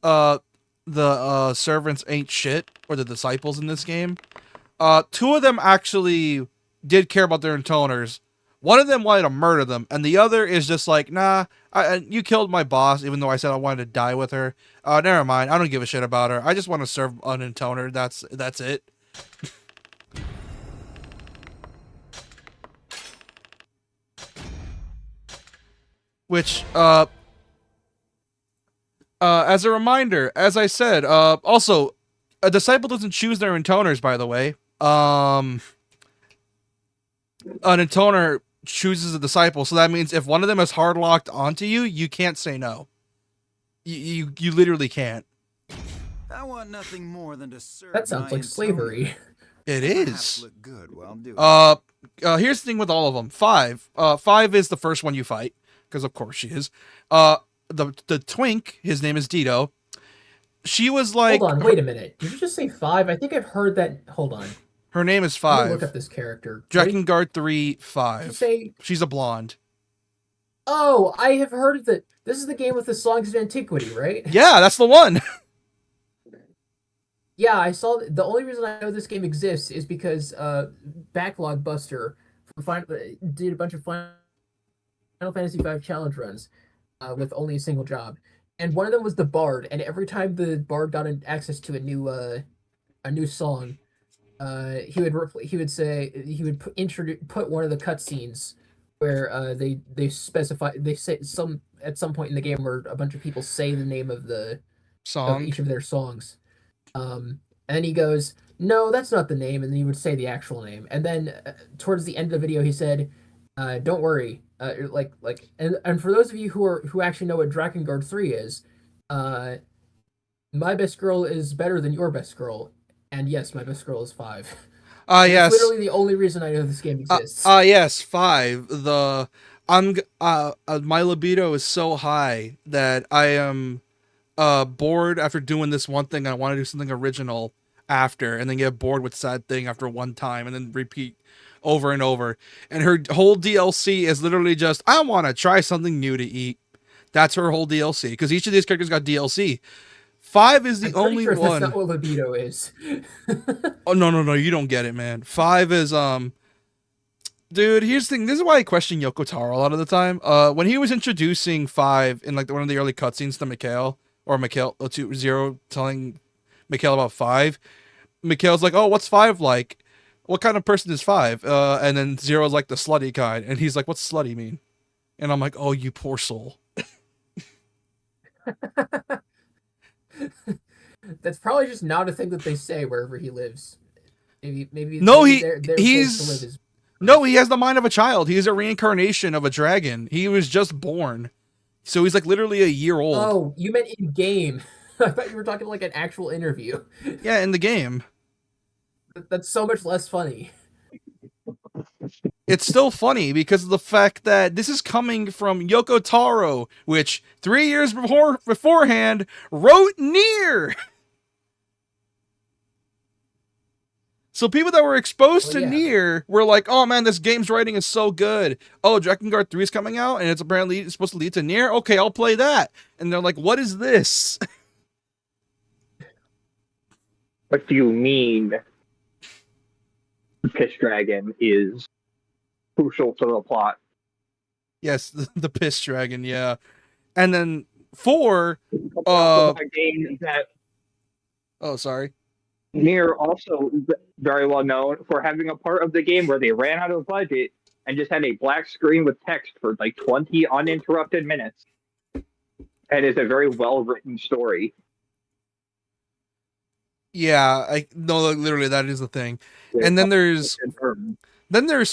the servants ain't shit, or the disciples in this game. Two of them actually did care about their intoners. One of them wanted to murder them, and the other is just like, nah, you killed my boss, even though I said I wanted to die with her. Never mind, I don't give a shit about her. I just want to serve an intoner, that's it. Which, as a reminder, as I said, also, a disciple doesn't choose their intoners, by the way. An intoner chooses a disciple, so that means if one of them is hard locked onto you, you can't say no. You literally can't. I want nothing more than to serve. that sounds like slavery. It is. Look good while doing it. Here's the thing with all of them. Five is the first one you fight, because of course she is. The twink, his name is Dito. She was like, Hold on, wait a minute. Did you just say 5? I think I've heard that. Hold on. her name is Let me 5. look up this character. Drakengard 3, Did you 5. say? She's a blonde. Oh, I have heard of that. This is the game with the songs of antiquity, right? Yeah, that's the one. Yeah, I saw. The only reason I know this game exists is because Backlog Buster did a bunch of Final Fantasy V challenge runs with only a single job, and one of them was the Bard. And every time the Bard got access to a new song, he would put one of the cutscenes where they say at some point in the game where a bunch of people say the name of each of their songs. And then he goes, "No, that's not the name," and then he would say the actual name. And then towards the end of the video, he said, "Don't worry." And for those of you who actually know what Drakengard 3 is, my best girl is better than your best girl. And yes, my best girl is 5. Yes. It's literally the only reason I know this game exists. Yes, 5. My libido is so high that I am bored after doing this one thing. I want to do something original after, and then get bored with sad thing after one time, and then repeat over and over. And her whole DLC is literally just, I want to try something new to eat. That's her whole DLC, because each of these characters got DLC. 5 is the only sure one. That's not what libido is. Oh no, you don't get it, man. 5 is dude, here's the thing. This is why I question Yoko Taro a lot of the time. When he was introducing 5 in like one of the early cutscenes to Mikhail, or to Zero telling Mikhail about 5, Mikhail's like, "Oh, what's 5 like? What kind of person is 5?" And then Zero's like the slutty kind, and he's like, "What's slutty mean?" And I'm like, "Oh, you poor soul." That's probably just not a thing that they say wherever he lives. Maybe no, maybe their place to live is... No, he has the mind of a child. He's a reincarnation of a dragon. He was just born, so he's like literally a year old. Oh, you meant in game. I thought you were talking like an actual interview. Yeah, in the game. That's so much less funny. it's still funny because of the fact that this is coming from Yoko Taro, which 3 years beforehand wrote Nier. So people that were exposed to Nier were like, "Oh man, this game's writing is so good. Oh, Drakengard 3 is coming out, and it's apparently supposed to lead to Nier. Okay, I'll play that." And they're like, "What is this?" What do you mean? Piss Dragon is crucial to the plot. Yes, the piss dragon, yeah. And then 4, a game that oh, sorry. Nier also very well known for having a part of the game where they ran out of budget and just had a black screen with text for like 20 uninterrupted minutes. And it's a very well written story. Yeah, no, literally that is the thing. And then there's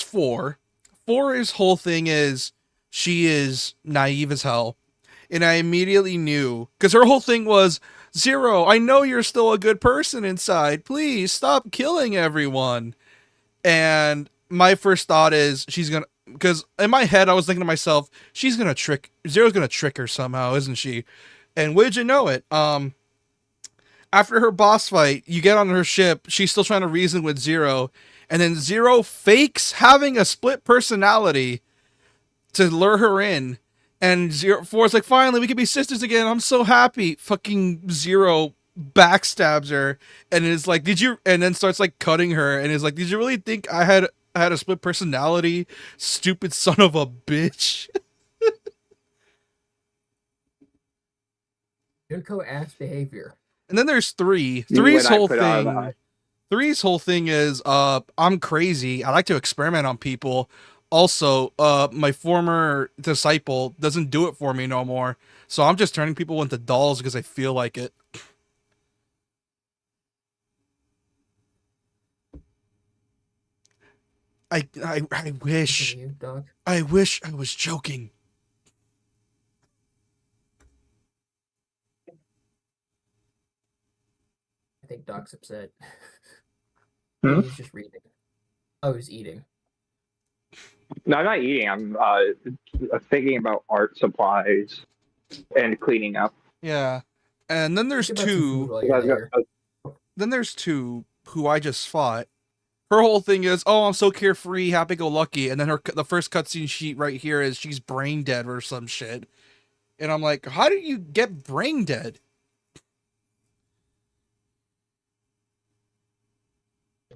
4. 4's whole thing is she is naive as hell. And I immediately knew, because her whole thing was, Zero, I know you're still a good person inside. Please stop killing everyone. And my first thought is she's gonna, because in my head I was thinking to myself, Zero's gonna trick her somehow, isn't she? And would you know it? After her boss fight, you get on her ship, she's still trying to reason with Zero, and then Zero fakes having a split personality to lure her in. And 4's like, finally, we can be sisters again. I'm so happy. Fucking Zero backstabs her and is like, did you? And then starts like cutting her and is like, did you really think I had a split personality? Stupid son of a bitch. Junko ass behavior. And then there's 3. 3's whole thing is, I'm crazy. I like to experiment on people. Also, my former disciple doesn't do it for me no more. So I'm just turning people into dolls because I feel like it. I wish I was joking. I think Doc's upset. Hmm? He's just reading. Oh, he's eating. No, I'm not eating. I'm thinking about art supplies and cleaning up. Yeah. And then there's 2. Then there's 2 who I just fought. Her whole thing is, oh, I'm so carefree, happy-go-lucky. And then the first cutscene sheet right here is she's brain dead or some shit. And I'm like, how did you get brain dead?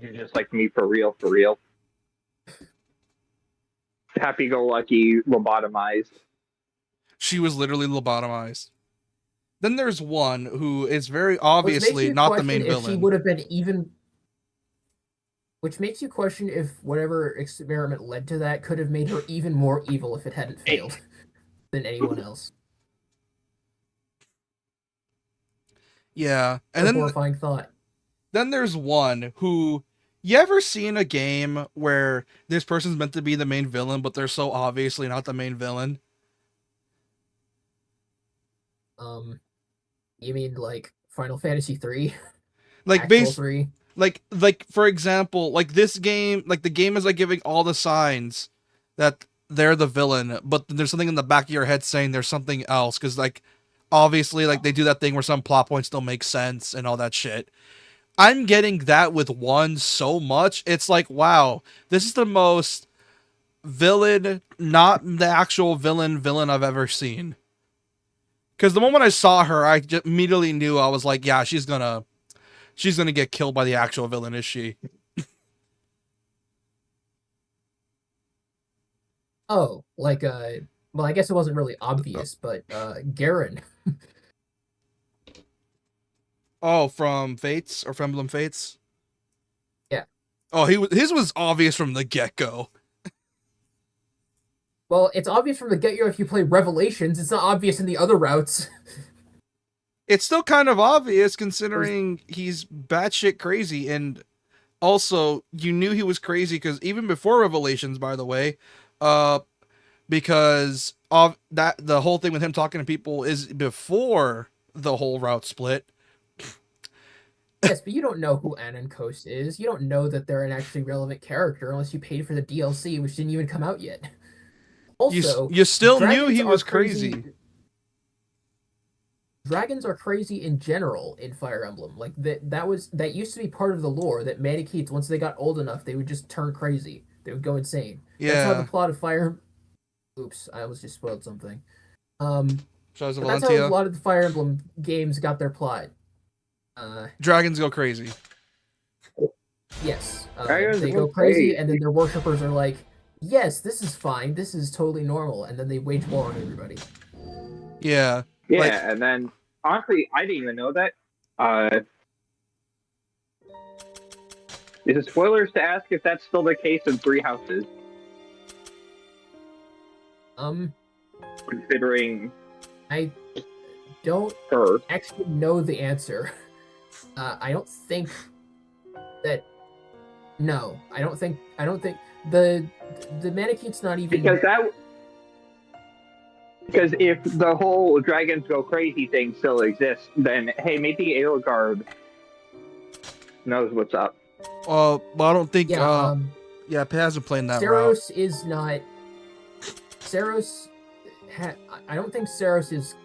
You're just like me for real, for real. Happy-go-lucky, lobotomized. She was literally lobotomized. Then there's 1 who is very obviously not the main villain. She would have been even... Which makes you question if whatever experiment led to that could have made her even more evil if it hadn't failed than anyone else. Yeah. And then horrifying thought. Then there's 1 who... You ever seen a game where this person's meant to be the main villain, but they're so obviously not the main villain? You mean like Final Fantasy 3? Like base 3? Like for example, like this game, like the game is like giving all the signs that they're the villain, but there's something in the back of your head saying there's something else, because like obviously like they do that thing where some plot points don't make sense and all that shit. I'm getting that with 1 so much. It's like, wow, this is the most villain, not the actual villain I've ever seen. Because the moment I saw her, I just immediately knew, I was like, yeah, she's gonna get killed by the actual villain, is she? Oh, like, well, I guess it wasn't really obvious, but, Garen. Oh, from Fates or from Emblem Fates? Yeah. Oh, his was obvious from the get-go. Well, it's obvious from the get-go if you play Revelations. It's not obvious in the other routes. It's still kind of obvious considering he's batshit crazy, and also you knew he was crazy because even before Revelations, by the way, because of that, the whole thing with him talking to people is before the whole route split. Yes, but you don't know who Anon Coast is. You don't know that they're an actually relevant character unless you paid for the DLC, which didn't even come out yet. Also, you still knew dragons he are was crazy. Dragons are crazy in general in Fire Emblem. Like that used to be part of the lore that Manicheets, once they got old enough, they would just turn crazy. They would go insane. That's how Yeah. the plot of Fire. Oops, I almost just spoiled something. Shows of But that's how a Valentia. lot of the Fire Emblem games got their plot. Dragons go crazy. Yes, Dragons they go go crazy, crazy. and then their worshippers are like, "Yes, this is fine. This is totally normal," and then they wage war on everybody. Yeah. Yeah, Like, and then honestly, I didn't even know that. Is it spoilers to ask if that's still the case in Three Houses? Considering I don't her. actually know the answer. I don't think that. No, I don't think the Manicheet's not even Because if the whole dragons go crazy thing still exists, then hey, maybe Edelgard knows what's up. well, I don't think. Yeah, Yeah, it hasn't played that route. Saros is not. Saros. I don't think Saros is